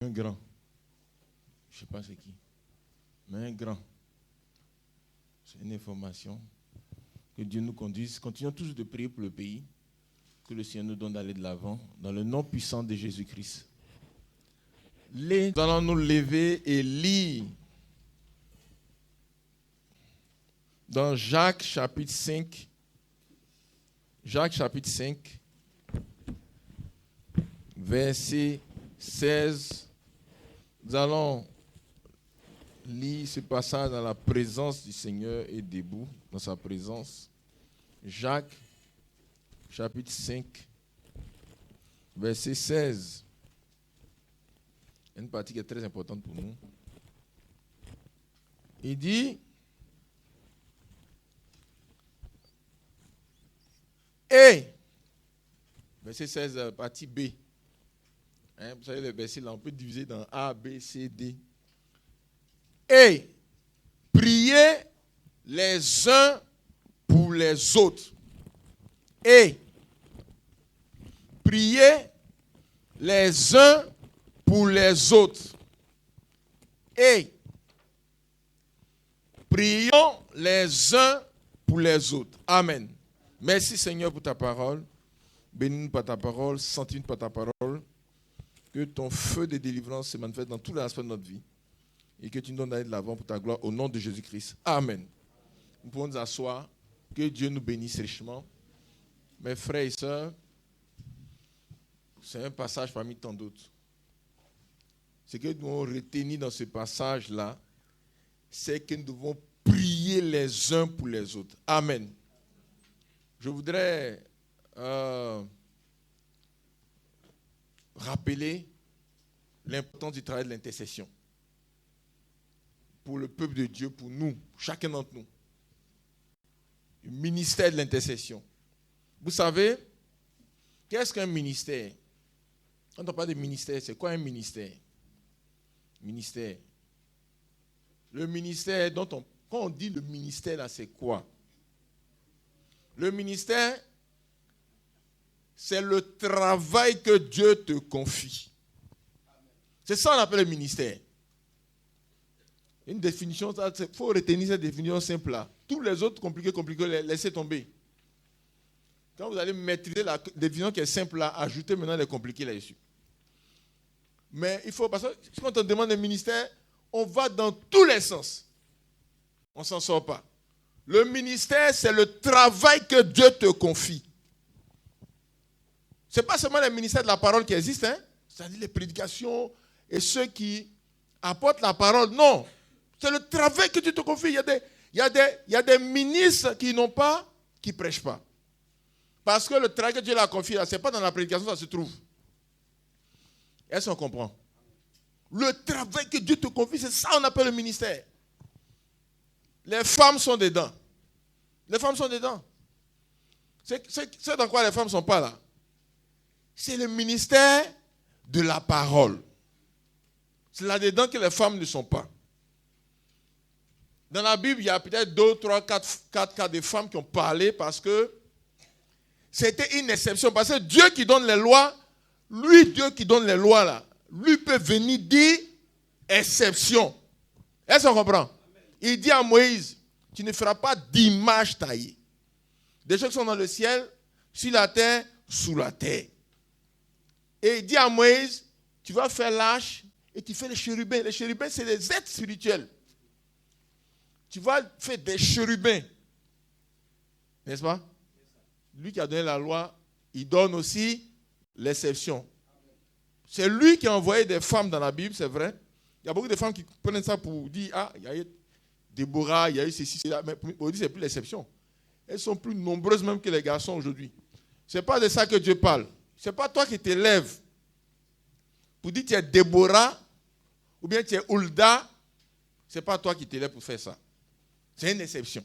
Un grand. Je ne sais pas c'est qui. Mais un grand. C'est une information. Que Dieu nous conduise. Continuons toujours de prier pour le pays. Que le Seigneur nous donne d'aller de l'avant. Dans le nom puissant de Jésus-Christ. Nous allons nous lever et lire. Dans Jacques chapitre 5. Jacques chapitre 5. Verset 16. Nous allons lire ce passage dans la présence du Seigneur et debout, dans sa présence. Jacques, chapitre 5, verset 16. Une partie qui est très importante pour nous. Il dit, et, verset 16, partie B. Vous savez, le verset là, on peut diviser dans A, B, C, D. Et priez les uns pour les autres. Et priez les uns pour les autres. Et prions les uns pour les autres. Amen. Merci Seigneur pour ta parole. Bénis-nous par ta parole. Sanctifie-nous par ta parole. Que ton feu de délivrance se manifeste dans tous les aspects de notre vie. Et que tu nous donnes d'aller de l'avant pour ta gloire au nom de Jésus-Christ. Amen. Nous pouvons nous asseoir. Que Dieu nous bénisse richement. Mes frères et sœurs, c'est un passage parmi tant d'autres. Ce que nous devons retenir dans ce passage-là, c'est que nous devons prier les uns pour les autres. Amen. Je voudrais rappeler l'importance du travail de l'intercession pour le peuple de Dieu, pour nous, chacun d'entre nous. Le ministère de l'intercession. Vous savez, qu'est-ce qu'un ministère? Quand on parle de ministère, c'est quoi un ministère? Ministère. Le ministère, quand on dit le ministère, là, c'est quoi? Le ministère, c'est le travail que Dieu te confie. C'est ça qu'on appelle le ministère. Une définition, il faut retenir cette définition simple là. Tous les autres compliqués, laissez tomber. Quand vous allez maîtriser la définition qui est simple là, ajoutez maintenant les compliqués là-dessus. Mais il faut, parce que quand on demande un ministère, on va dans tous les sens. On ne s'en sort pas. Le ministère, c'est le travail que Dieu te confie. Ce n'est pas seulement le ministère de la parole qui existe, hein? C'est-à-dire les prédications et ceux qui apportent la parole. Non, c'est le travail que Dieu te confie. Il y a des ministres qui ne prêchent pas. Parce que le travail que Dieu leur a confié, ce n'est pas dans la prédication, ça se trouve. Est-ce qu'on comprend? Le travail que Dieu te confie, c'est ça qu'on appelle le ministère. Les femmes sont dedans. Les femmes sont dedans. C'est dans quoi les femmes ne sont pas là? C'est le ministère de la parole. C'est là-dedans que les femmes ne sont pas. Dans la Bible, il y a peut-être 2, 3, 4 cas de femmes qui ont parlé parce que c'était une exception. Parce que Dieu qui donne les lois, Dieu qui donne les lois là, lui peut venir dire exception. Est-ce qu'on comprend? Il dit à Moïse, tu ne feras pas d'image taillée. Des choses qui sont dans le ciel, sur la terre, sous la terre. Et il dit à Moïse, tu vas faire l'arche et tu fais les chérubins. Les chérubins, c'est des êtres spirituels. Tu vas faire des chérubins. N'est-ce pas? Lui qui a donné la loi, il donne aussi l'exception. C'est lui qui a envoyé des femmes dans la Bible, c'est vrai. Il y a beaucoup de femmes qui prennent ça pour dire, ah, il y a eu Déborah, il y a eu ceci, cela. Mais pour dire, c'est plus l'exception. Elles sont plus nombreuses même que les garçons aujourd'hui. Ce n'est pas de ça que Dieu parle. Ce n'est pas toi qui t'élèves pour dire que tu es Déborah ou bien tu es Hulda. Ce n'est pas toi qui t'élèves pour faire ça. C'est une exception.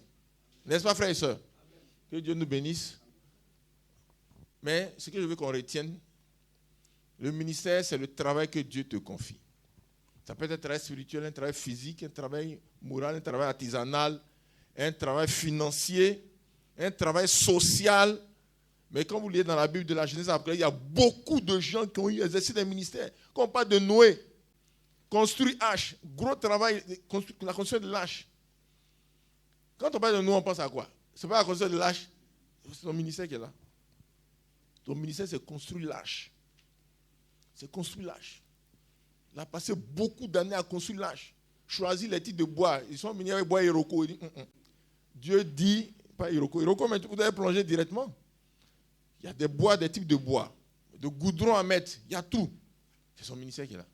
N'est-ce pas, frères et sœurs? Que Dieu nous bénisse. Mais ce que je veux qu'on retienne, le ministère, c'est le travail que Dieu te confie. Ça peut être un travail spirituel, un travail physique, un travail moral, un travail artisanal, un travail financier, un travail social. Mais quand vous lisez dans la Bible de la Genèse, il y a beaucoup de gens qui ont exercé des ministères. Quand on parle de Noé, Construire H. Gros travail, la construction de l'H. Quand on parle de nous, on pense à quoi? Ce n'est pas la construction de l'H. C'est ton ministère qui est là. Ton ministère, c'est construire l'H. C'est construire l'H. Il a passé beaucoup d'années à construire l'H. Choisir les types de bois. Ils sont venus avec bois Iroko. Dieu dit, pas Iroko. Iroko, mais vous devez plonger directement. Il y a des bois, des types de bois. De goudron à mettre. Il y a tout. C'est son ministère qui est là.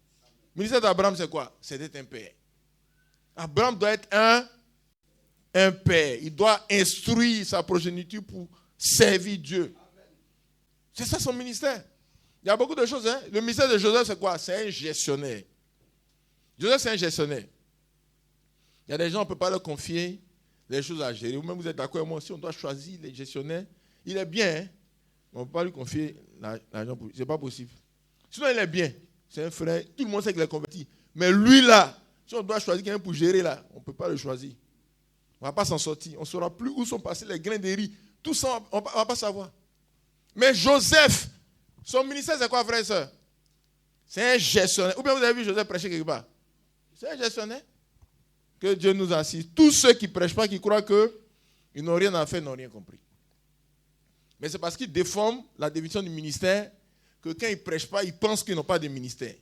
Le ministère d'Abraham, c'est quoi? C'est d'être un père. Abraham doit être un père. Il doit instruire sa progéniture pour servir Dieu. C'est ça son ministère. Il y a beaucoup de choses. Hein? Le ministère de Joseph, c'est quoi? C'est un gestionnaire. Joseph, c'est un gestionnaire. Il y a des gens, on ne peut pas leur confier les choses à gérer. Vous-même, vous êtes d'accord avec moi aussi, on doit choisir les gestionnaires. Il est bien, hein? On ne peut pas lui confier l'argent. Ce n'est pas possible. Sinon, il est bien. C'est un frère. Tout le monde sait qu'il est converti. Mais lui, là, si on doit choisir quelqu'un pour gérer, là, on ne peut pas le choisir. On ne va pas s'en sortir. On ne saura plus où sont passés les grains de riz. Tout ça, on ne va pas savoir. Mais Joseph, son ministère, c'est quoi, frère et soeur? C'est un gestionnaire. Ou bien vous avez vu Joseph prêcher quelque part? C'est un gestionnaire. Que Dieu nous assiste. Tous ceux qui ne prêchent pas, qui croient qu'ils n'ont rien à faire, n'ont rien compris. Mais c'est parce qu'ils déforment la définition du ministère que quand ils ne prêchent pas, ils pensent qu'ils n'ont pas de ministère.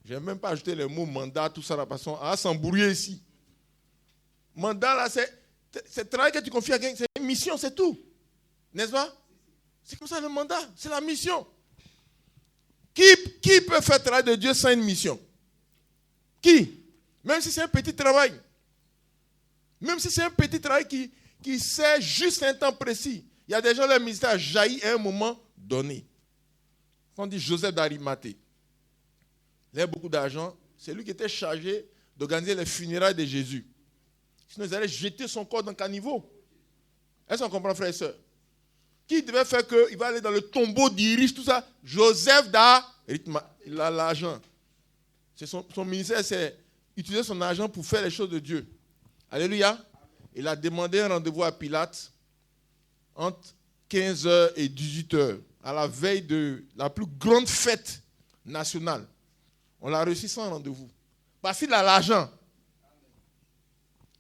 Je n'ai même pas ajouté le mot mandat, tout ça, la façon à s'embrouiller ici. Mandat, là, c'est le travail que tu confies à quelqu'un, c'est une mission, c'est tout. N'est-ce pas? C'est comme ça le mandat, c'est la mission. Qui peut faire le travail de Dieu sans une mission? Qui? Même si c'est un petit travail. Même si c'est un petit travail qui sert juste un temps précis. Il y a des gens, leur ministère a jailli à un moment donné. Quand on dit Joseph d'Arimathée, il avait beaucoup d'argent. C'est lui qui était chargé d'organiser les funérailles de Jésus. Sinon, ils allaient jeter son corps dans le caniveau. Est-ce qu'on comprend, frères et sœurs? Qui devait faire qu'il va aller dans le tombeau d'Iris, tout ça? Joseph d'Arimathée. Il a l'argent. Son ministère, c'est utiliser son argent pour faire les choses de Dieu. Alléluia. Il a demandé un rendez-vous à Pilate entre 15h et 18h, à la veille de la plus grande fête nationale. On l'a reçu sans rendez-vous. Parce qu'il a l'argent.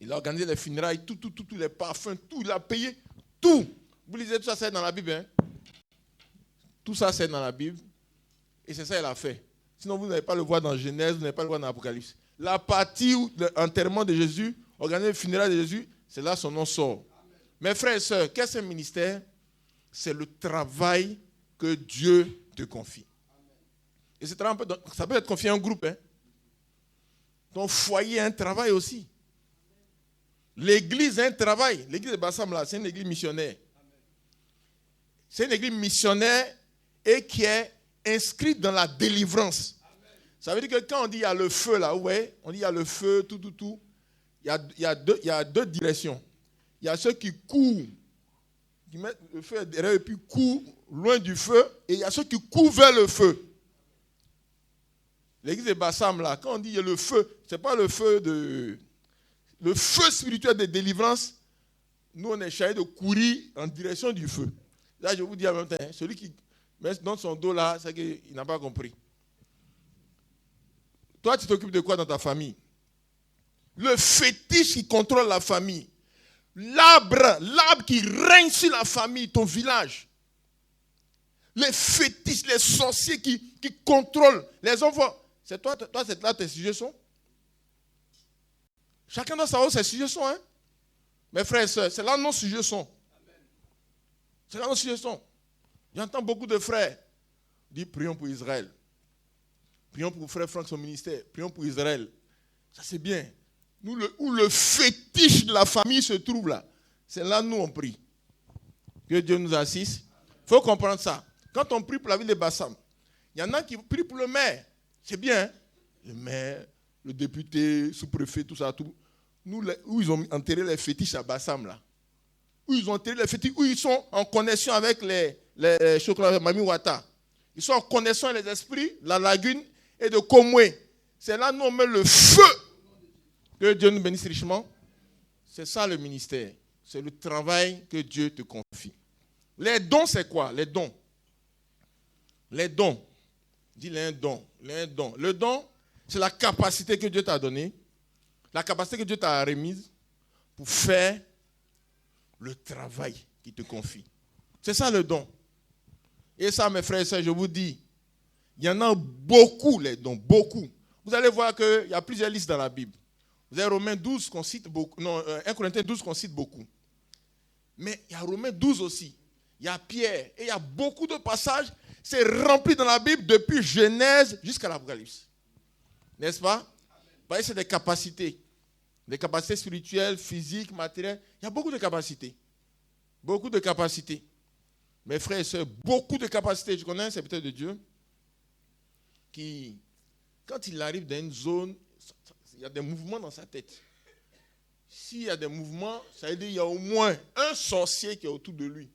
Il a organisé les funérailles, tous les parfums, tout, il a payé tout. Vous lisez tout ça, c'est dans la Bible. Hein? Tout ça, c'est dans la Bible. Et c'est ça qu'il a fait. Sinon, vous n'allez pas le voir dans Genèse, vous n'allez pas le voir dans l'Apocalypse. La partie où l'enterrement de Jésus, organiser le funérail de Jésus, c'est là son nom sort. Mes frères et sœurs, qu'est-ce que c'est un ministère? C'est le travail que Dieu te confie. Et ce travail, ça peut être confié à un groupe. Hein? Ton foyer a un travail aussi. L'église a un travail. L'église de Bassam, là, c'est une église missionnaire. C'est une église missionnaire et qui est inscrite dans la délivrance. Ça veut dire que quand on dit il y a le feu là, ouais, on dit il y a le feu, tout. Il y a deux directions. Il y a ceux qui courent, qui mettent le feu derrière et puis courent loin du feu. Et il y a ceux qui courent vers le feu. L'église de Bassam là, quand on dit il y a le feu, ce n'est pas le feu le feu spirituel de délivrance. Nous on est chargé de courir en direction du feu. Là je vous dis en même temps, hein, celui qui met dans son dos là, c'est qu'il n'a pas compris. Toi, tu t'occupes de quoi dans ta famille? Le fétiche qui contrôle la famille. L'arbre qui règne sur la famille, ton village. Les fétiches, les sorciers qui contrôlent les enfants. C'est toi c'est là tes sujets sont. Chacun doit savoir où ses sujets sont. Hein? Mes frères et sœurs, c'est là nos sujets sont. C'est là nos sujets sont. J'entends beaucoup de frères dire prions pour Israël. Prions pour frère Franck, son ministère. Prions pour Israël. Ça, c'est bien. Nous, où le fétiche de la famille se trouve là, c'est là nous on prie. Que Dieu nous assiste. Il faut comprendre ça. Quand on prie pour la ville de Bassam, il y en a qui prient pour le maire. C'est bien. Hein? Le maire, le député, sous-préfet, tout ça. Tout. Nous, où ils ont enterré les fétiches à Bassam là. Où ils ont enterré les fétiches, où ils sont en connexion avec les chocolats Mami Wata. Ils sont en connexion avec les esprits, la lagune et de Komwe. C'est là nous on met le feu. Que Dieu nous bénisse richement. C'est ça le ministère. C'est le travail que Dieu te confie. Les dons, c'est quoi? Les dons. Les dons. Dis-le un don. Le don, C'est la capacité que Dieu t'a donnée, la capacité que Dieu t'a remise pour faire le travail qu'il te confie. C'est ça le don. Et ça, mes frères et sœurs, je vous dis, il y en a beaucoup, les dons, beaucoup. Vous allez voir qu'il y a plusieurs listes dans la Bible. Vous avez Romains 12 qu'on cite beaucoup, non, 1 Corinthiens 12 qu'on cite beaucoup. Mais il y a Romains 12 aussi. Il y a Pierre. Et il y a beaucoup de passages. C'est rempli dans la Bible depuis Genèse jusqu'à l'Apocalypse. N'est-ce pas? Vous voyez, c'est des capacités. Des capacités spirituelles, physiques, matérielles. Il y a beaucoup de capacités. Beaucoup de capacités. Mes frères et sœurs, beaucoup de capacités. Je connais un serviteur de Dieu qui, quand il arrive dans une zone, il y a des mouvements dans sa tête. S'il y a des mouvements, ça veut dire qu'il y a au moins un sorcier qui est autour de lui.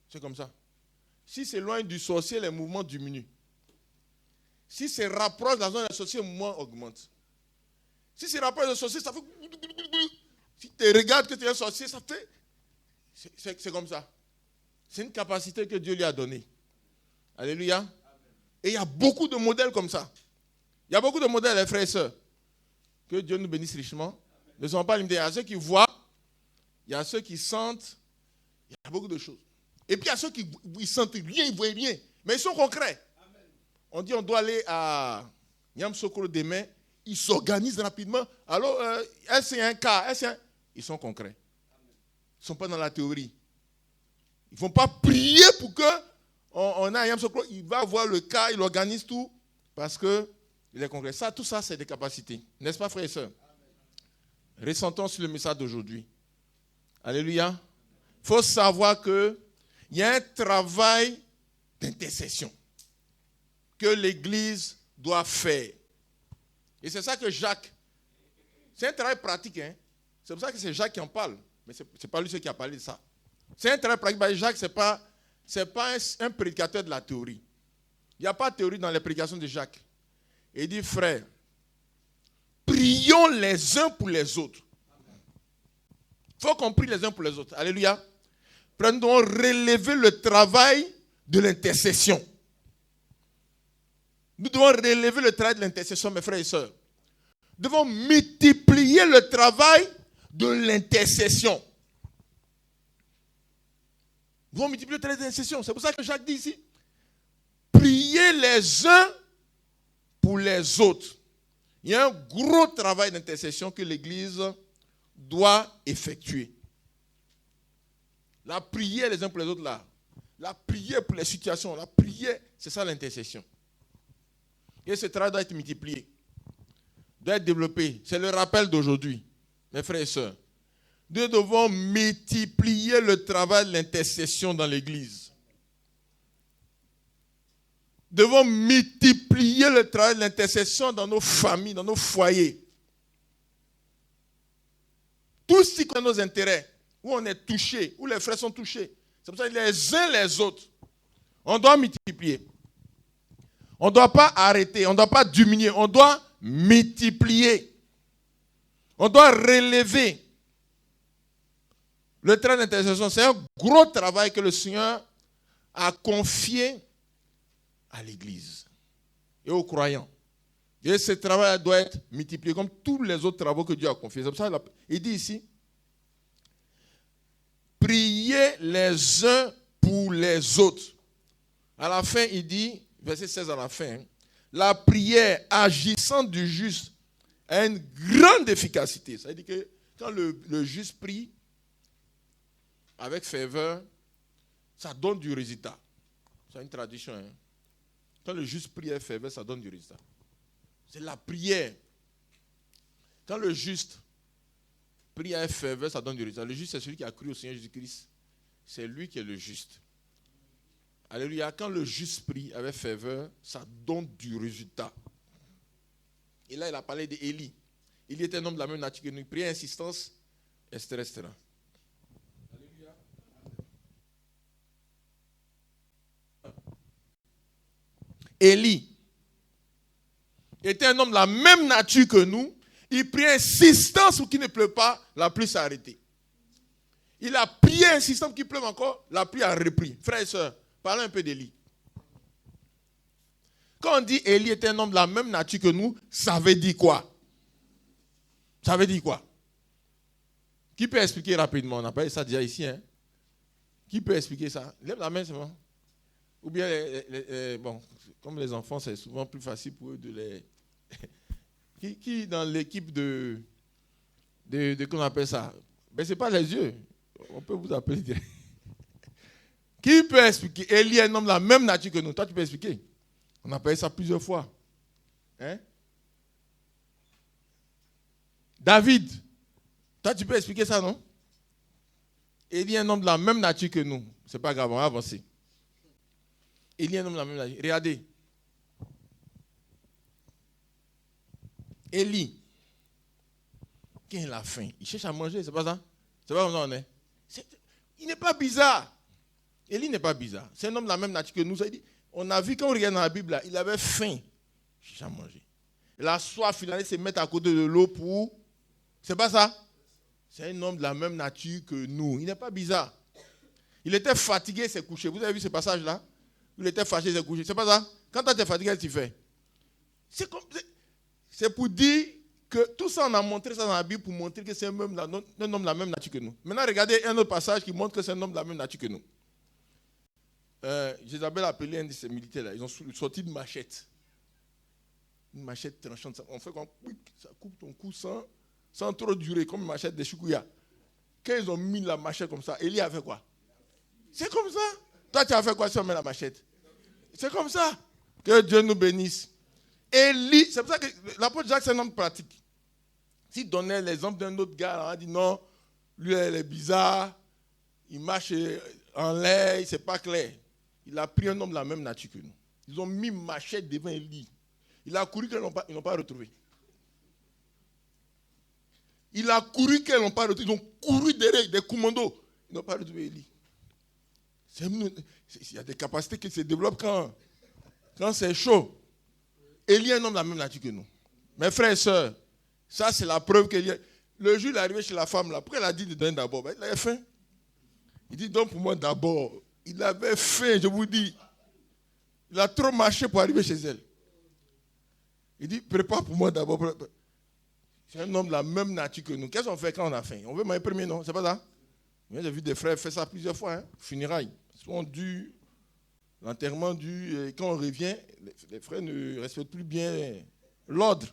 C'est comme ça. S'il s'éloigne du sorcier, les mouvements diminuent. S'il se rapproche de la zone des sorciers, les mouvements augmentent. Si se rapproche du sorcier, ça fait... Si tu regardes que tu es un sorcier, ça fait... C'est comme ça. C'est une capacité que Dieu lui a donnée. Alléluia. Amen. Et il y a beaucoup de modèles comme ça. Il y a beaucoup de modèles, les frères et sœurs. Que Dieu nous bénisse richement. Amen. Ne sont pas limités. Il y a ceux qui voient, il y a ceux qui sentent, il y a beaucoup de choses. Et puis il y a ceux qui ne sentent rien, ils ne voient rien. Mais ils sont concrets. Amen. On dit on doit aller à Niam Sokolo demain. Ils s'organisent rapidement. Alors, est-ce qu'il y a un cas? Ils sont concrets. Amen. Ils ne sont pas dans la théorie. Ils ne vont pas prier pour qu'on ait un Sokolo. Il va voir le cas, il organise tout. Parce qu'il est concret. Ça, tout ça, c'est des capacités. N'est-ce pas, frères et sœurs? Amen. Ressentons sur le message d'aujourd'hui. Alléluia. Il faut savoir qu'il y a un travail d'intercession que l'Église doit faire. Et c'est ça que Jacques, c'est un travail pratique. Hein? C'est pour ça que c'est Jacques qui en parle. Mais ce n'est pas lui qui a parlé de ça. C'est un travail pratique. Jacques, ce n'est pas un prédicateur de la théorie. Il n'y a pas de théorie dans les prédications de Jacques. Il dit, frère, prions les uns pour les autres. Il faut qu'on prie les uns pour les autres. Alléluia. Prenons relever le travail de l'intercession. Nous devons relever le travail de l'intercession, mes frères et sœurs. Nous devons multiplier le travail de l'intercession. Nous devons multiplier le travail de l'intercession. C'est pour ça que Jacques dit ici, priez les uns pour les autres. Il y a un gros travail d'intercession que l'Église doit effectuer. La prière les uns pour les autres, là. La prière pour les situations. La prière, c'est ça l'intercession. Et ce travail doit être multiplié, doit être développé. C'est le rappel d'aujourd'hui, mes frères et sœurs. Nous devons multiplier le travail de l'intercession dans l'Église. Nous devons multiplier le travail de l'intercession dans nos familles, dans nos foyers. Tout ce qui concerne nos intérêts, où on est touché, où les frères sont touchés. C'est pour ça que les uns les autres, on doit multiplier. On ne doit pas arrêter, on ne doit pas diminuer, on doit multiplier. On doit relever. Le travail d'intercession, c'est un gros travail que le Seigneur a confié à l'Église et aux croyants. Et ce travail doit être multiplié comme tous les autres travaux que Dieu a confiés. C'est pour ça qu'il dit ici, priez les uns pour les autres. À la fin, il dit, verset 16 à la fin, la prière agissante du juste a une grande efficacité. Ça veut dire que quand le juste prie avec ferveur, ça donne du résultat. C'est une tradition. Hein? Quand le juste prie avec ferveur, ça donne du résultat. C'est la prière. Quand le juste prie avec ferveur, ça donne du résultat. Le juste, c'est celui qui a cru au Seigneur Jésus-Christ. C'est lui qui est le juste. Alléluia. Quand le juste prie avec ferveur, ça donne du résultat. Et là, il a parlé d'Élie. Élie était un homme de la même nature que nous. Il priait à insistance, etc., etc. Alléluia. Élie était un homme de la même nature que nous. Il priait insistance pour qu'il ne pleuve pas, la pluie s'est arrêtée. Il a prié insistant pour qu'il pleuve encore, la pluie a repris. Frères et sœurs, parlons un peu d'Élie. Quand on dit Élie était un homme de la même nature que nous, ça veut dire quoi? Ça veut dire quoi? Qui peut expliquer rapidement? On n'a pas eu ça déjà ici. Hein? Qui peut expliquer ça? Lève la main, c'est bon. Ou bien, bon, comme les enfants, c'est souvent plus facile pour eux de les... qui dans l'équipe de qu'on appelle ça? Ben, ce n'est pas les yeux. On peut vous appeler direct. Qui peut expliquer? Élie est un homme de la même nature que nous. Toi, tu peux expliquer. On a parlé ça plusieurs fois. Hein? David. Toi, tu peux expliquer ça, non? Élie est un homme de la même nature que nous. C'est pas grave, on va avancer. Élie est un homme de la même nature. Regardez. Élie. Quand il a faim, il cherche à manger, c'est pas ça? C'est pas comme ça on est. Il n'est pas bizarre. Élie n'est pas bizarre. C'est un homme de la même nature que nous. On a vu quand on regarde dans la Bible, là, il avait faim. Il cherche à manger. Il a soif, il allait se mettre à côté de l'eau pour... C'est pas ça? C'est un homme de la même nature que nous. Il n'est pas bizarre. Il était fatigué, il s'est couché. Vous avez vu ce passage-là? Il était fâché, il s'est couché. C'est pas ça? Quand tu es fatigué, qu'est-ce que tu fais? C'est pour dire que tout ça, on a montré ça dans la Bible pour montrer que c'est un homme de la même nature que nous. Maintenant, regardez un autre passage qui montre que c'est un homme de la même nature que nous. Jézabel a appelé un de ces militaires-là. Ils ont sorti une machette. Une machette tranchante. On fait comme ça coupe ton cou sans trop durer, comme une machette de choukouya. Quand ils ont mis la machette comme ça, Élie a fait quoi? C'est comme ça. Toi, tu as fait quoi si on met la machette? C'est comme ça. Que Dieu nous bénisse. Élie, c'est pour ça que l'apôtre Jacques, c'est un homme pratique. S'il donnait l'exemple d'un autre gars, on a dit non, lui, il est bizarre, il marche en l'air, c'est pas clair. Il a pris un homme de la même nature que nous. Ils ont mis machette devant Élie. Il a couru qu'ils n'ont pas retrouvé. Il a couru qu'ils n'ont pas retrouvé. Ils ont couru derrière des commandos. Ils n'ont pas retrouvé Élie. Il y a des capacités qui se développent quand c'est chaud. Élie est un homme de la même nature que nous. Mes frères et sœurs, ça c'est la preuve que le jour il est arrivé chez la femme là, pourquoi elle a dit de donner d'abord? Il avait faim. Il dit donne pour moi d'abord. Il avait faim, je vous dis. Il a trop marché pour arriver chez elle. Il dit prépare pour moi d'abord. C'est un homme de la même nature que nous. Qu'est-ce qu'on fait quand on a faim? On veut manger premier, non? C'est pas ça? J'ai vu des frères faire ça plusieurs fois. Hein? Funérailles. L'enterrement et quand on revient, les frères ne respectent plus bien l'ordre.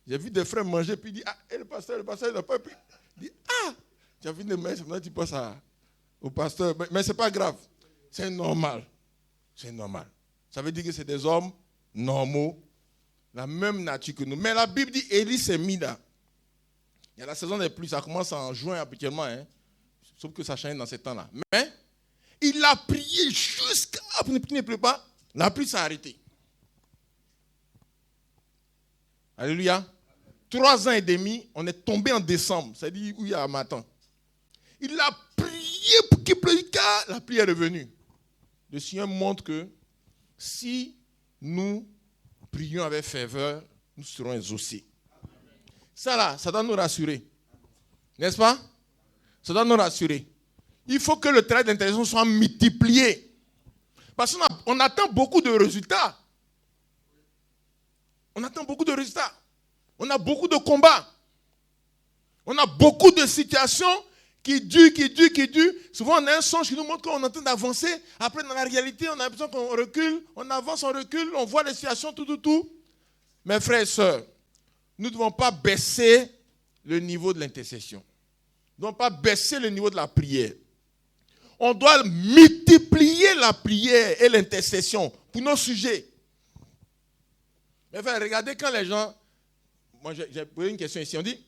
J'ai vu des frères manger, puis il dit, ah, et le pasteur, il n'a pas pris. Il dit, ah, tu as vu de manger, maintenant tu passes au pasteur. Mais ce n'est pas grave. C'est normal. C'est normal. Ça veut dire que c'est des hommes normaux, la même nature que nous. Mais la Bible dit, Élie s'est mis là. Il y a la saison des pluies, ça commence en juin habituellement, hein, sauf que ça change dans ces temps-là. Mais il a prié jusqu'à ce qu'il ne pleut pas. La pluie s'est arrêtée. Alléluia. 3 ans et demi, on est tombé en décembre. C'est-à-dire où il y a un matin. Il a prié pour qu'il pleuve, car la pluie est revenue. Le Seigneur montre que si nous prions avec ferveur, nous serons exaucés. Ça là, ça doit nous rassurer. N'est-ce pas? Ça doit nous rassurer. Il faut que le travail d'intercession soit multiplié. Parce qu'on attend beaucoup de résultats. On attend beaucoup de résultats. On a beaucoup de combats. On a beaucoup de situations qui durent. Souvent, on a un songe qui nous montre qu'on est en train d'avancer. Après, dans la réalité, on a l'impression qu'on recule. On avance, on recule. On voit les situations, tout. Mes frères et sœurs, nous ne devons pas baisser le niveau de l'intercession. Nous ne devons pas baisser le niveau de la prière. On doit multiplier la prière et l'intercession pour nos sujets. Mais enfin, regardez quand les gens... Moi, j'ai posé une question ici. On dit,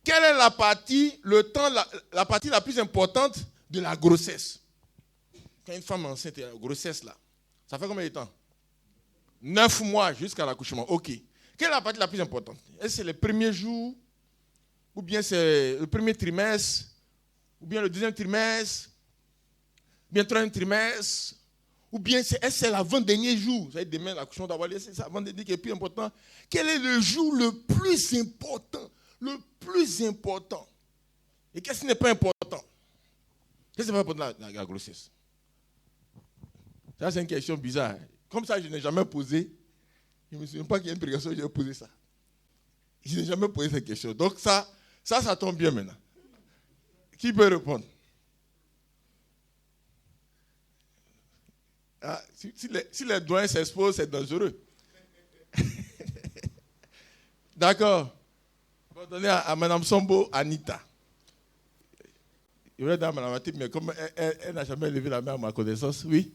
quelle est la partie la plus importante de la grossesse? Quand une femme est enceinte, la grossesse là, ça fait combien de temps? 9 mois jusqu'à l'accouchement. Ok. Quelle est la partie la plus importante? Est-ce que c'est les premiers jours? Ou bien c'est le premier trimestre? Ou bien le deuxième trimestre? Ou bien le troisième trimestre? Ou bien est-ce que c'est l'avant-dernier jour? Vous savez, demain, l'accouchement d'avoir laissé, c'est l'avant-dernier qui est plus important. Quel est le jour le plus important? Le plus important. Et qu'est-ce qui n'est pas important? Qu'est-ce qui n'est pas important la grossesse? Ça, c'est une question bizarre. Comme ça, je n'ai jamais posé. Je ne me souviens pas qu'il y a une prédication où j'ai posé ça. Je n'ai jamais posé cette question. Donc ça tombe bien maintenant. Qui peut répondre? Ah, si les doigts s'exposent, c'est dangereux. D'accord. On va donner à Mme Sombo, Anita. Je vais dire à Mme Matip, mais comme elle n'a jamais levé la main à ma connaissance, oui.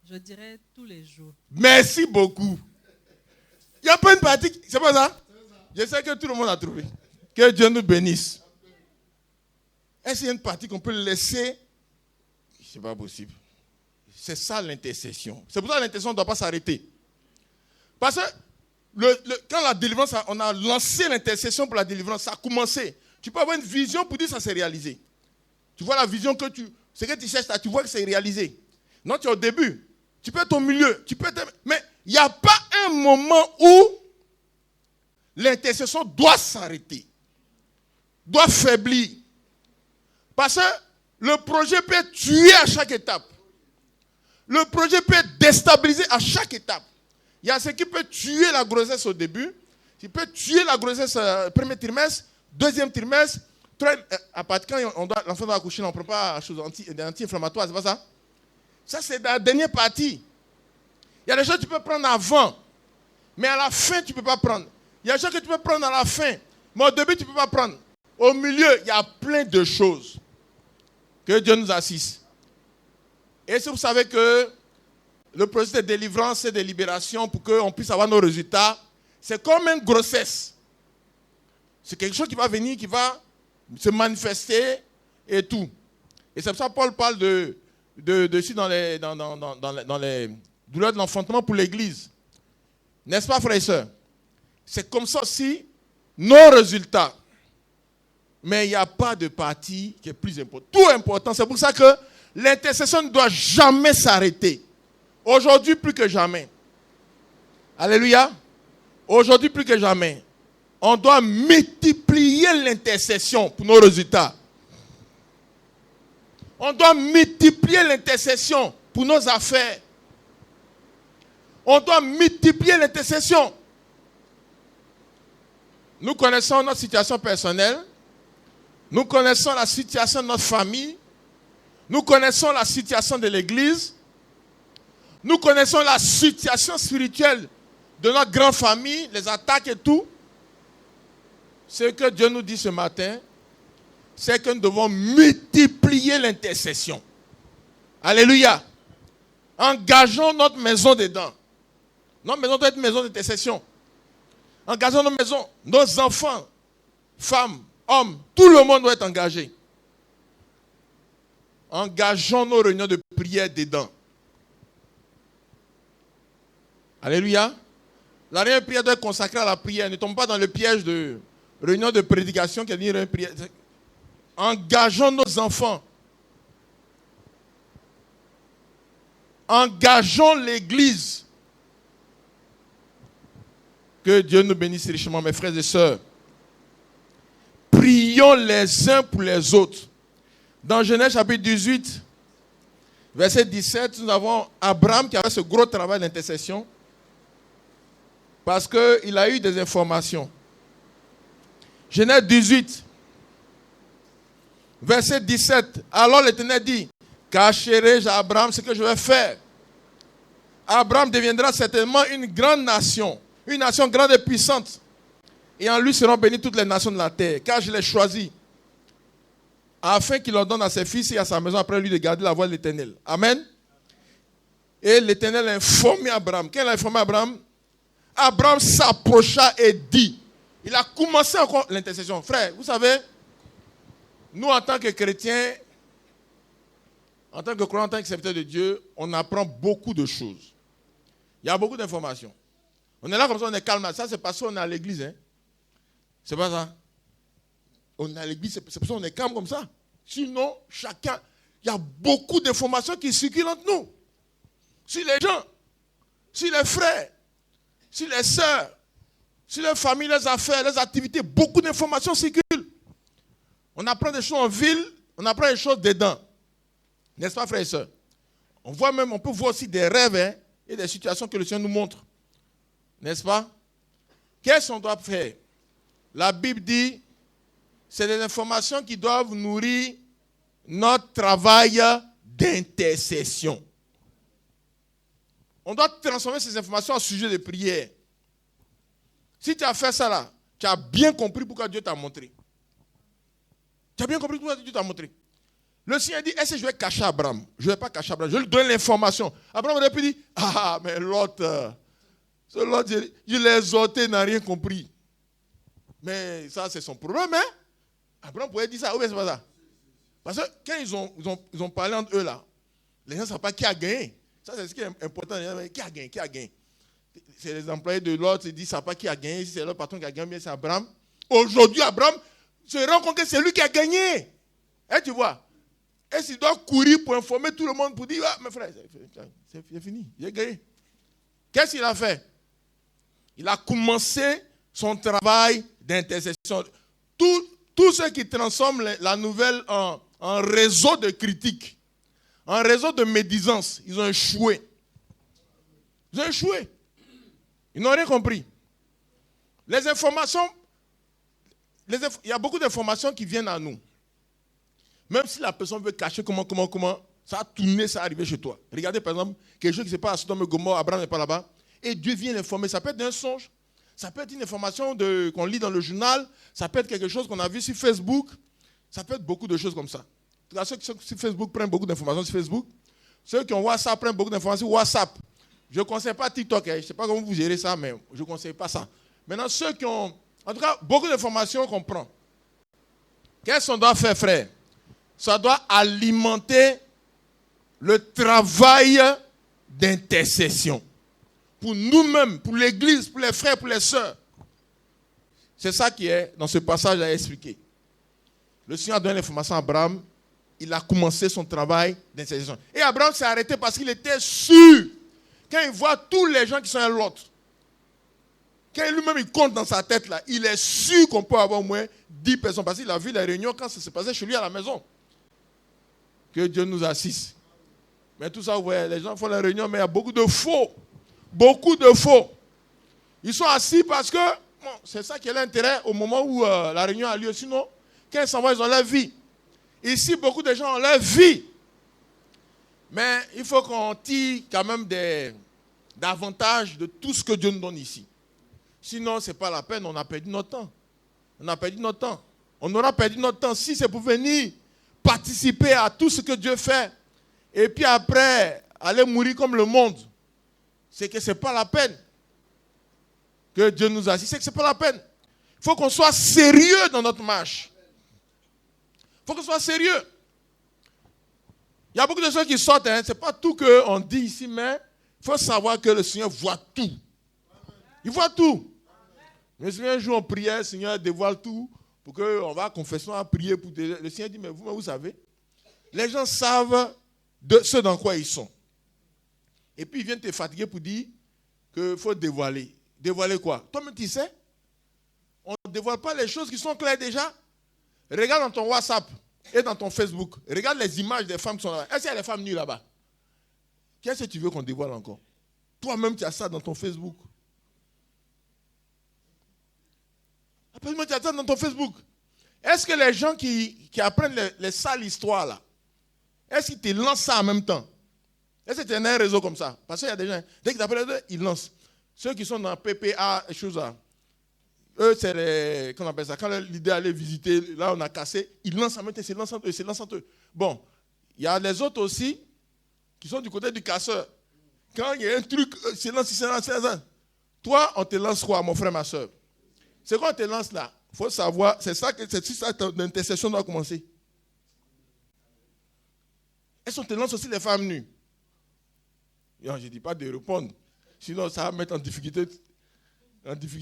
Je dirais tous les jours. Merci beaucoup. Il n'y a pas une pratique, c'est pas ça? Je sais que tout le monde a trouvé. Que Dieu nous bénisse. Est-ce qu'il y a une pratique qu'on peut laisser? Ce n'est pas possible. C'est ça l'intercession. C'est pour ça que l'intercession ne doit pas s'arrêter. Parce que quand la délivrance, on a lancé l'intercession pour la délivrance, ça a commencé. Tu peux avoir une vision pour dire que ça s'est réalisé. Tu vois la vision ce que tu cherches là, tu vois que c'est réalisé. Non, tu es au début. Tu peux être au milieu. Mais il n'y a pas un moment où l'intercession doit s'arrêter. Doit faiblir. Parce que le projet peut être tué à chaque étape. Le projet peut être déstabilisé à chaque étape. Il y a ce qui peut tuer la grossesse au début. Il peut tuer la grossesse premier trimestre, deuxième trimestre. À partir quand l'enfant doit accoucher, on ne prend pas des anti-inflammatoires, c'est pas ça? Ça, c'est la dernière partie. Il y a des choses que tu peux prendre avant, mais à la fin, tu ne peux pas prendre. Il y a des choses que tu peux prendre à la fin, mais au début, tu ne peux pas prendre. Au milieu, il y a plein de choses. Que Dieu nous assiste. Et si vous savez que le processus de délivrance et de libération pour qu'on puisse avoir nos résultats, c'est comme une grossesse. C'est quelque chose qui va venir, qui va se manifester et tout. Et c'est pour ça que Paul parle de dans les douleurs de l'enfantement pour l'Église. N'est-ce pas, frères et sœurs? C'est comme ça aussi nos résultats. Mais il n'y a pas de partie qui est plus importante. Tout est important. C'est pour ça que l'intercession ne doit jamais s'arrêter. Aujourd'hui, plus que jamais. Alléluia. Aujourd'hui, plus que jamais. On doit multiplier l'intercession pour nos résultats. On doit multiplier l'intercession pour nos affaires. On doit multiplier l'intercession. Nous connaissons notre situation personnelle. Nous connaissons la situation de notre famille. Nous connaissons la situation de l'Église. Nous connaissons la situation spirituelle de notre grande famille, les attaques et tout. Ce que Dieu nous dit ce matin, c'est que nous devons multiplier l'intercession. Alléluia. Engageons notre maison dedans. Notre maison doit être une maison d'intercession. Engageons nos maisons, nos enfants, femmes, hommes, tout le monde doit être engagé. Engageons nos réunions de prière dedans. Alléluia. La réunion de prière doit être consacrée à la prière. Ne tombe pas dans le piège de réunion de prédication qui est une prière. Engageons nos enfants. Engageons l'Église. Que Dieu nous bénisse richement, mes frères et sœurs. Prions les uns pour les autres. Dans Genèse chapitre 18, verset 17, nous avons Abraham qui avait ce gros travail d'intercession parce qu'il a eu des informations. Genèse 18, verset 17. Alors l'Éternel dit, cacherai-je à Abraham ce que je vais faire? Abraham deviendra certainement une grande nation grande et puissante. Et en lui seront bénies toutes les nations de la terre, car je l'ai choisi, afin qu'il en donne à ses fils et à sa maison après lui de garder la voie de l'Éternel. Amen. Et l'Éternel a informé Abraham. Quand il a informé Abraham, Abraham s'approcha et dit, il a commencé encore l'intercession. Frère, vous savez, nous en tant que chrétiens, en tant que croyants, en tant que serviteurs de Dieu, on apprend beaucoup de choses. Il y a beaucoup d'informations. On est là comme ça, on est calme. Ça, c'est parce qu'on est à l'église. Hein? C'est pas ça. On est à l'église, c'est pour ça qu'on est calme comme ça. Sinon, chacun, il y a beaucoup d'informations qui circulent entre nous. Sur les gens, sur les frères, sur les sœurs, sur les familles, les affaires, les activités, beaucoup d'informations circulent. On apprend des choses en ville, on apprend des choses dedans. N'est-ce pas, frères et sœurs? On peut voir aussi des rêves, hein, et des situations que le Seigneur nous montre. N'est-ce pas? Qu'est-ce qu'on doit faire? La Bible dit, c'est des informations qui doivent nourrir notre travail d'intercession. On doit transformer ces informations en sujet de prière. Si tu as fait ça là, tu as bien compris pourquoi Dieu t'a montré. Tu as bien compris pourquoi Dieu t'a montré. Le Seigneur dit, est-ce que je vais cacher Abraham? Je ne vais pas cacher Abraham, je lui donne l'information. Abraham aurait pu dire, ah, mais l'autre, je l'ai exhorté, il n'a rien compris. Mais ça, c'est son problème, hein? Abraham pourrait dire ça, ou bien c'est pas ça? Parce que quand ils ont parlé entre eux là, les gens ne savent pas qui a gagné. Ça, c'est ce qui est important. Qui a gagné? Qui a gagné? C'est les employés de l'autre, ils disent, ça ne savent pas qui a gagné. Si c'est le patron qui a gagné, bien c'est Abraham. Aujourd'hui, Abraham se rend compte que c'est lui qui a gagné. Et tu vois? Et s'il doit courir pour informer tout le monde, pour dire, ah, mes frères, c'est fini, j'ai gagné. Qu'est-ce qu'il a fait? Il a commencé son travail d'intercession. Tout ce qui transforme la nouvelle en réseau de critiques, en réseau de médisance, ils ont échoué. Ils ont échoué. Ils n'ont rien compris. Les informations, il y a beaucoup d'informations qui viennent à nous. Même si la personne veut cacher comment, ça a tourné, ça a arrivé chez toi. Regardez par exemple, quelque chose qui se passe à Sodome et Gomorrhe, Abraham n'est pas là-bas, et Dieu vient l'informer. Ça peut être un songe, ça peut être une information qu'on lit dans le journal, ça peut être quelque chose qu'on a vu sur Facebook, ça peut être beaucoup de choses comme ça. En tout cas, ceux qui sont sur Facebook prennent beaucoup d'informations sur Facebook. Ceux qui ont WhatsApp prennent beaucoup d'informations sur WhatsApp. Je ne conseille pas TikTok, je ne sais pas comment vous gérez ça, mais je ne conseille pas ça. Maintenant, ceux qui ont, en tout cas, beaucoup d'informations qu'on prend. Qu'est-ce qu'on doit faire, frère? Ça doit alimenter le travail d'intercession. Pour nous-mêmes, pour l'Église, pour les frères, pour les sœurs. C'est ça qui est dans ce passage à expliquer. Le Seigneur a donné l'information à Abraham. Il a commencé son travail d'intercession. Et Abraham s'est arrêté parce qu'il était sûr. Quand il voit tous les gens qui sont à l'autre, quand lui-même il compte dans sa tête, là, il est sûr qu'on peut avoir au moins 10 personnes. Parce qu'il a vu les réunions quand ça se passait chez lui à la maison. Que Dieu nous assiste. Mais tout ça, vous voyez, les gens font la réunion, mais il y a beaucoup de faux. Beaucoup de faux. Ils sont assis parce que, bon, c'est ça qui est l'intérêt au moment où la réunion a lieu. Sinon, quand ils s'en vont, ils ont leur vie. Ici, beaucoup de gens ont leur vie. Mais il faut qu'on tire quand même davantage de tout ce que Dieu nous donne ici. Sinon, ce n'est pas la peine, on a perdu notre temps. On a perdu notre temps. On aura perdu notre temps si c'est pour venir participer à tout ce que Dieu fait. Et puis après, aller mourir comme le monde. C'est que ce n'est pas la peine que Dieu nous assiste. C'est que ce n'est pas la peine. Il faut qu'on soit sérieux dans notre marche. Il faut qu'on soit sérieux. Il y a beaucoup de choses qui sortent. Ce n'est pas tout qu'on dit ici, mais il faut savoir que le Seigneur voit tout. Il voit tout. Je me souviens un jour, on priait, le Seigneur dévoile tout pour qu'on va à confession à prier. Le Seigneur dit, mais vous savez, les gens savent de ce dans quoi ils sont. Et puis ils viennent te fatiguer pour dire qu'il faut dévoiler. Dévoiler quoi? Toi-même tu sais. On ne dévoile pas les choses qui sont claires déjà. Regarde dans ton WhatsApp et dans ton Facebook. Regarde les images des femmes qui sont là-bas. Est-ce qu'il y a des femmes nues là-bas? Qu'est-ce que tu veux qu'on dévoile encore? Toi-même tu as ça dans ton Facebook. Après, tu as ça dans ton Facebook. Est-ce que les gens qui apprennent les sales histoires là, est-ce qu'ils te lancent ça en même temps? Est-ce que tu as un réseau comme ça? Parce qu'il y a des gens, dès qu'ils appellent, ils lancent. Ceux qui sont dans PPA, choses là, eux, c'est les, qu'on appelle ça, quand l'idée allait visiter, là on a cassé, ils lancent en même temps, c'est lançant eux. Bon, il y a les autres aussi, qui sont du côté du casseur. Quand il y a un truc, c'est lancé. Toi, on te lance quoi, mon frère, ma soeur? C'est quoi on te lance là? Il faut savoir, c'est ça que l'intercession doit commencer. Est-ce qu'on te lance aussi les femmes nues? Non, je ne dis pas de répondre. Sinon, ça va mettre en difficulté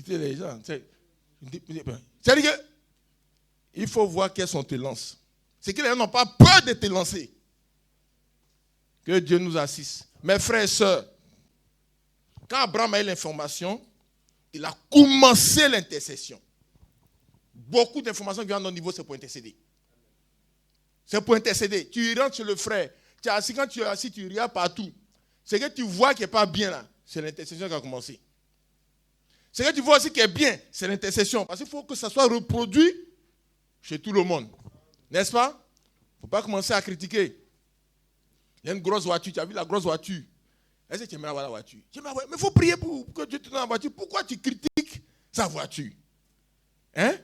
les gens. C'est-à-dire qu'il faut voir qu'est-ce qu'on te lance. C'est que les gens n'ont pas peur de te lancer. Que Dieu nous assiste. Mes frères et sœurs, quand Abraham a eu l'information, il a commencé l'intercession. Beaucoup d'informations qui viennent à notre niveau, c'est pour intercéder. C'est pour intercéder. Tu rentres chez le frère. Tu es assis, quand tu es assis, tu regardes partout. C'est que tu vois qu'il n'est pas bien là. C'est l'intercession qui a commencé. Ce que tu vois aussi qui est bien, c'est l'intercession. Parce qu'il faut que ça soit reproduit chez tout le monde. N'est-ce pas? Il ne faut pas commencer à critiquer. Il y a une grosse voiture, tu as vu la grosse voiture. Est-ce que tu aimerais avoir la voiture? Mais il faut prier pour que Dieu te donne la voiture. Pourquoi tu critiques sa voiture? Hein?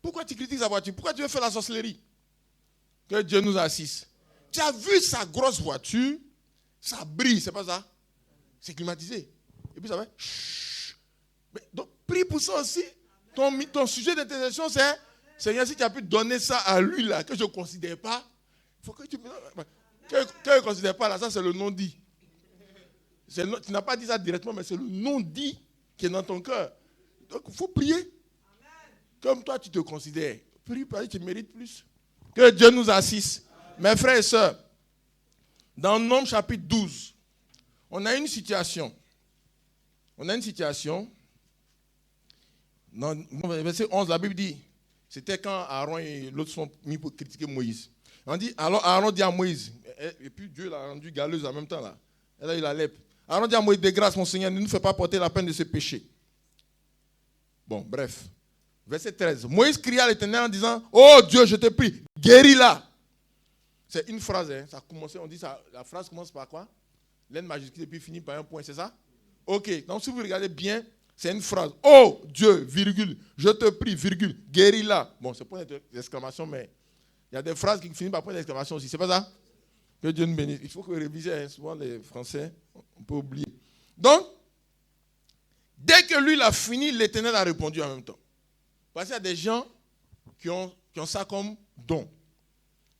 Pourquoi tu critiques sa voiture? Pourquoi tu veux faire la sorcellerie? Que Dieu nous assiste. Tu as vu sa grosse voiture, ça brille, c'est pas ça? C'est climatisé. Et puis ça fait chut. Mais donc, prie pour ça aussi. Ton sujet d'intercession, c'est Seigneur, si tu as pu donner ça à lui là, que je ne considère pas, il faut que tu me. Que je ne considère pas là, ça c'est le non-dit. Tu n'as pas dit ça directement, mais c'est le non-dit qui est dans ton cœur. Donc il faut prier. Comme toi tu te considères. Prie parce que tu mérites plus. Que Dieu nous assiste. Mes frères et sœurs, dans Nombre chapitre 12, on a une situation. Dans verset 11, la Bible dit, c'était quand Aaron et l'autre sont mis pour critiquer Moïse. On dit, alors Aaron dit à Moïse, et puis Dieu l'a rendu galeuse en même temps là. Et là il a lèpre. Aaron dit à Moïse, de grâce mon Seigneur, ne nous fais pas porter la peine de ce péché. Bon, bref. Verset 13. Moïse cria à l'Éternel en disant, oh Dieu, je te prie, guéris-la. C'est une phrase, hein. Ça commence, on dit ça, la phrase commence par quoi? L'aine majuscule et puis finit par un point, c'est ça? Ok, donc si vous regardez bien, c'est une phrase. Oh Dieu, virgule, je te prie, virgule, guéris-la. Bon, c'est point d'exclamation, mais il y a des phrases qui finissent par point d'exclamation aussi, c'est pas ça? Que Dieu nous bénisse. Il faut que vous révisez, hein. Souvent les Français, on peut oublier. Donc, dès que lui l'a fini, l'Éternel a répondu en même temps. Parce qu'il y a des gens qui ont ça comme don,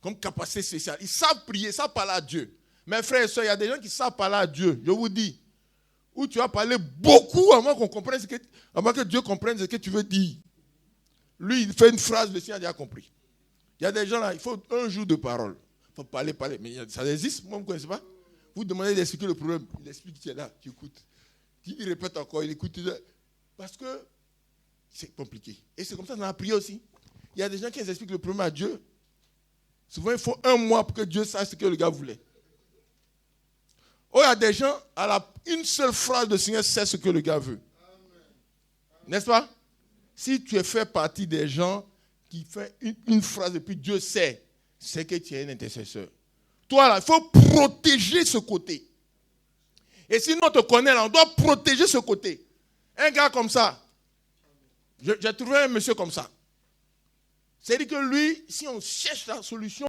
comme capacité spéciale. Ils savent prier, ils savent parler à Dieu. Mes frères et sœurs, il y a des gens qui savent parler à Dieu. Je vous dis, où tu vas parler beaucoup avant que Dieu comprenne ce que tu veux dire. Lui, il fait une phrase, le Seigneur a déjà compris. Il y a des gens là, il faut un jour de parole. Il faut parler. Mais ça existe, moi, vous ne connaissez pas. Vous demandez d'expliquer le problème. Il explique, tu es là, tu écoutes. Il répète encore, il écoute. Parce que c'est compliqué. Et c'est comme ça qu'on a prié aussi. Il y a des gens qui expliquent le problème à Dieu. Souvent, il faut 1 mois pour que Dieu sache ce que le gars voulait. Oh, il y a des gens, une seule phrase de Seigneur sait ce que le gars veut. N'est-ce pas? Si tu fais partie des gens qui font une phrase et puis Dieu sait, c'est que tu es un intercesseur. Toi, là, il faut protéger ce côté. Et sinon, on te connaît, là, on doit protéger ce côté. Un gars comme ça, j'ai trouvé un monsieur comme ça. C'est-à-dire que lui, si on cherche la solution,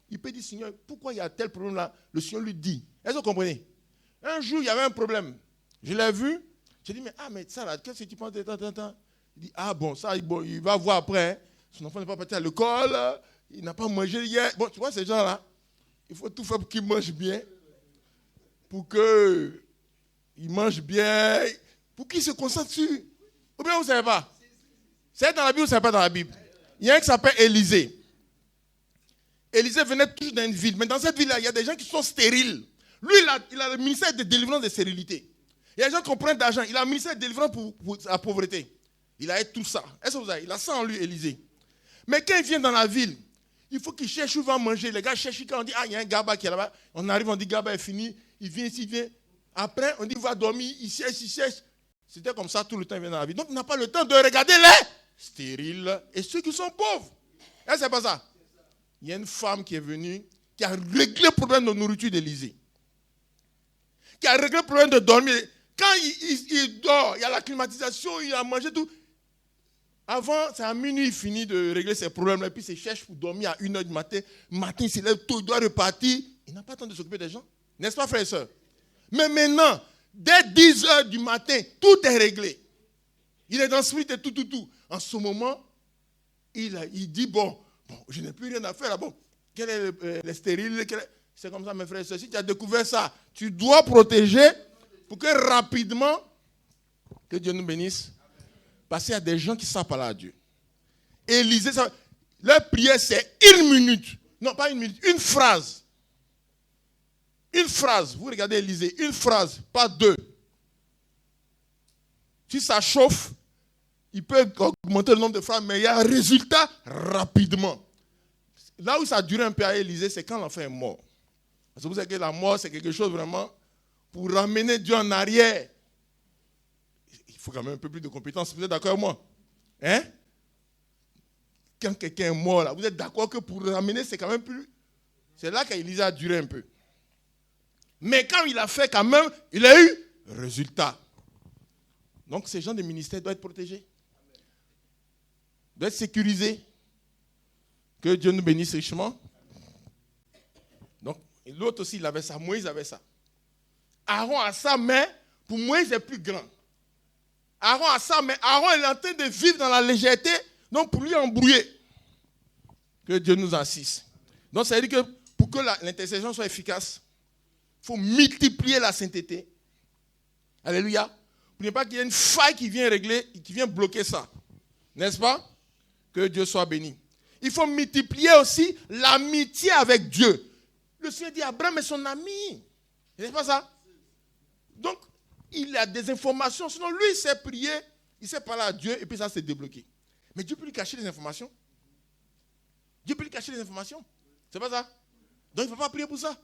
il peut dire, Seigneur, pourquoi il y a tel problème là? Le Seigneur lui dit. Est-ce que vous comprenez? Un jour, il y avait un problème. Je l'ai vu. J'ai dit, mais ça là, qu'est-ce que tu penses de temps? Il dit, bon, ça, il va voir après. Hein. Son enfant n'est pas parti à l'école. Il n'a pas mangé hier. Bon, tu vois, ces gens-là, il faut tout faire pour qu'ils mangent bien. Pour qu'ils mangent bien. Pour qu'ils se concentrent sur. Ou bien vous ne savez pas? C'est dans la Bible ou c'est pas dans la Bible? Il y a un qui s'appelle Élisée. Élisée venait toujours dans une ville. Mais dans cette ville-là, il y a des gens qui sont stériles. Lui, il a le ministère de délivrance des stérilités. Il y a des gens qui ont plein d'argent. Il a le ministère de délivrance pour la pauvreté. Il a tout ça. Est-ce que vous avez? Il a ça en lui, Élisée. Mais quand il vient dans la ville, il faut qu'il cherche où il va manger. Les gars cherchent quand on dit, il y a un gars qui est là-bas. On arrive, on dit, gars est fini. Il vient ici, il vient. Après, on dit, il va dormir. Il cherche. C'était comme ça tout le temps, il vient dans la ville. Donc, il n'a pas le temps de regarder les stériles et ceux qui sont pauvres. Est-ce que c'est pas ça? Il y a une femme qui est venue, qui a réglé le problème de nourriture d'Élisée. Qui a réglé le problème de dormir. Quand il dort, il y a la climatisation, il a mangé tout. Avant, c'est à minuit, il finit de régler ses problèmes. Et puis, il cherche pour dormir à 1h du matin. Le matin, il se lève tôt, il doit repartir. Il n'a pas le temps de s'occuper des gens. N'est-ce pas, frères et sœurs? Mais maintenant, dès 10h du matin, tout est réglé. Il est dans le spirit et tout. En ce moment, il dit, bon, je n'ai plus rien à faire là. Bon, quel est le stérile? C'est comme ça, mes frères et sœurs. Si tu as découvert ça, tu dois protéger pour que rapidement, que Dieu nous bénisse. Parce qu'il y a des gens qui savent parler à Dieu. Élisée, leur prière, c'est 1 minute. Non, pas 1 minute, une phrase. Une phrase. Vous regardez Élisée, une phrase, pas 2. Si ça chauffe, il peut augmenter le nombre de phrases, mais il y a un résultat rapidement. Là où ça a duré un peu à Élisée, c'est quand l'enfant est mort. Parce que vous savez que la mort, c'est quelque chose vraiment pour ramener Dieu en arrière. Il faut quand même un peu plus de compétences. Vous êtes d'accord avec moi? Hein? Quand quelqu'un est mort, là, vous êtes d'accord que pour le ramener, c'est quand même plus... C'est là qu'Élisée a duré un peu. Mais quand il a fait quand même, il a eu résultat. Donc ces gens de ministère doivent être protégés. Doivent être sécurisés. Que Dieu nous bénisse richement. Donc l'autre aussi, il avait ça. Moïse avait ça. Aaron a ça, mais pour Moïse, c'est plus grand. Aaron a ça, mais Aaron est en train de vivre dans la légèreté, donc pour lui embrouiller. Que Dieu nous assiste. Donc ça veut dire que pour que l'intercession soit efficace, il faut multiplier la sainteté. Alléluia. Pour ne pas qu'il y ait une faille qui vient régler, qui vient bloquer ça. N'est-ce pas? Que Dieu soit béni. Il faut multiplier aussi l'amitié avec Dieu. Le Seigneur dit Abraham est son ami. N'est-ce pas ça? Donc, il a des informations. Sinon, lui, il sait prier, il sait parler à Dieu, et puis ça s'est débloqué. Mais Dieu peut lui cacher les informations. Dieu peut lui cacher les informations. C'est pas ça? Donc, il ne faut pas prier pour ça.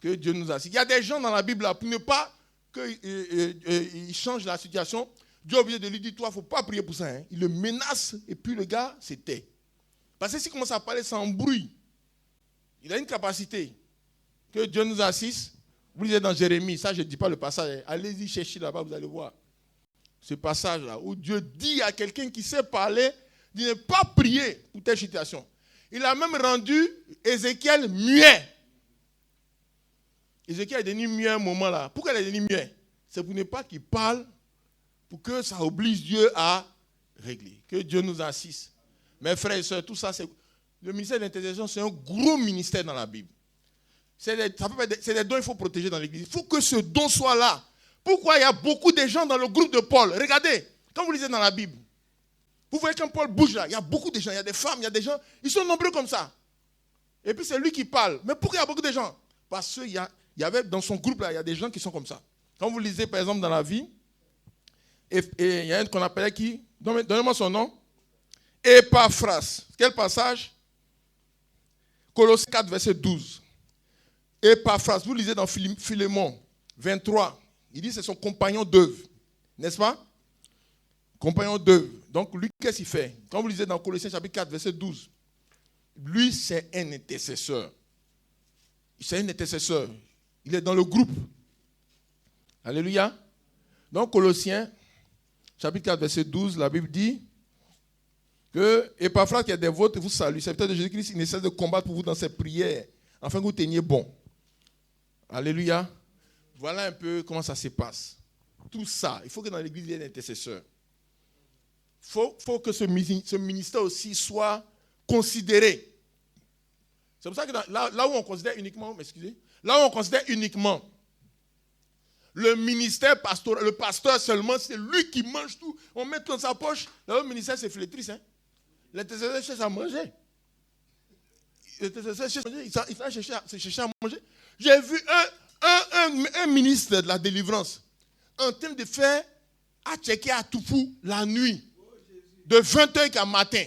Que Dieu nous assiste. Il y a des gens dans la Bible là, pour ne pas qu'ils changent la situation, Dieu est obligé de lui dire, toi, il ne faut pas prier pour ça. Hein. Il le menace, et puis le gars se tait. Parce que s'il commence à parler sans bruit, il a une capacité. Que Dieu nous assiste. Vous lisez dans Jérémie, ça je ne dis pas le passage, allez-y chercher là-bas, vous allez voir. Ce passage-là, où Dieu dit à quelqu'un qui sait parler, de ne pas prier pour telle situation. Il a même rendu Ézéchiel muet. Ézéchiel est devenu muet à un moment là. Pourquoi il est devenu muet? C'est pour ne pas qu'il parle, pour que ça oblige Dieu à régler. Que Dieu nous assiste. Mes frères et sœurs, tout ça, c'est... Le ministère de l'intercession, c'est un gros ministère dans la Bible. C'est des dons qu'il faut protéger dans l'église. Il faut que ce don soit là. Pourquoi il y a beaucoup de gens dans le groupe de Paul? Regardez, quand vous lisez dans la Bible, vous voyez quand Paul bouge là, il y a beaucoup de gens, il y a des femmes, il y a des gens, ils sont nombreux comme ça. Et puis c'est lui qui parle. Mais pourquoi il y a beaucoup de gens? Parce qu'il y avait dans son groupe là, il y a des gens qui sont comme ça. Quand vous lisez par exemple dans la vie, et il y a un qu'on appelait qui? Donnez-moi son nom. Épaphras. Quel passage? Colossiens 4, verset 12. Épaphras, vous lisez dans Philémon 23. Il dit que c'est son compagnon d'œuvre. N'est-ce pas? Compagnon d'œuvre. Donc lui, qu'est-ce qu'il fait? Quand vous lisez dans Colossiens chapitre 4, verset 12. Lui, c'est un intercesseur. C'est un intercesseur. Il est dans le groupe. Alléluia. Donc Colossiens chapitre 4, verset 12, la Bible dit que Épaphras qui est des vôtres vous salue. C'est peut-être de Jésus-Christ qui essaie de combattre pour vous dans ses prières, afin que vous teniez bon. Alléluia. Voilà un peu comment ça se passe. Tout ça, il faut que dans l'église, il y ait un intercesseur. Il faut que ce ministère aussi soit considéré. C'est pour ça que là où on considère uniquement, là où on considère uniquement le ministère pastoral, le pasteur seulement, c'est lui qui mange tout. On met tout dans sa poche. Là, le ministère, c'est flétriste. Hein? L'intercesseur cherche à manger. L'intercesseur cherche à manger. J'ai vu un ministre de la délivrance en train de faire à checker à Toupou la nuit, de 20h à matin.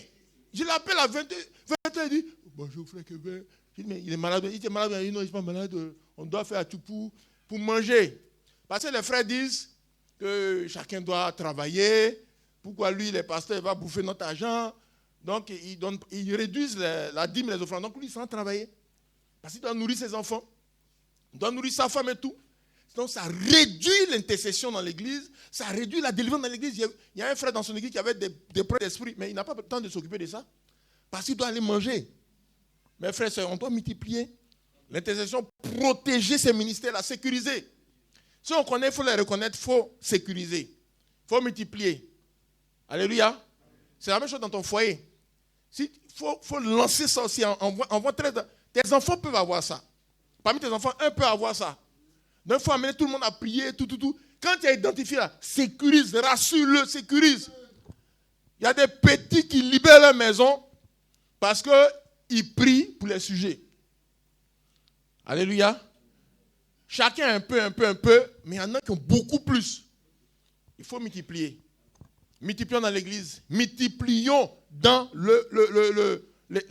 Je l'appelle à 20h, il dit, bonjour frère Kevin. Je dis, mais il est malade. Il était malade, il dit, non, il n'est pas malade. On doit faire à Toupou pour manger. Parce que les frères disent que chacun doit travailler. Pourquoi lui, les pasteurs, il va bouffer notre argent. Donc, ils réduisent la dîme et les offrandes. Donc, lui, sans travailler. Parce qu'il doit nourrir ses enfants. Il doit nourrir sa femme et tout. Donc, ça réduit l'intercession dans l'église. Ça réduit la délivrance dans l'église. Il y a un frère dans son église qui avait des problèmes d'esprit. Mais il n'a pas le temps de s'occuper de ça. Parce qu'il doit aller manger. Mes frères et sœurs, on doit multiplier l'intercession, protéger ces ministères-là, sécuriser. Si on connaît, il faut les reconnaître, il faut sécuriser. Il faut multiplier. Alléluia. C'est la même chose dans ton foyer. Il faut lancer ça aussi. Tes enfants peuvent avoir ça. Parmi tes enfants, un peut avoir ça. Donc il faut amener tout le monde à prier, tout. Quand tu as identifié là, sécurise, rassure-le, sécurise. Il y a des petits qui libèrent leur maison parce qu'ils prient pour les sujets. Alléluia. Chacun un peu, mais il y en a qui ont beaucoup plus. Il faut multiplier. Multiplions dans l'église. Multiplions dans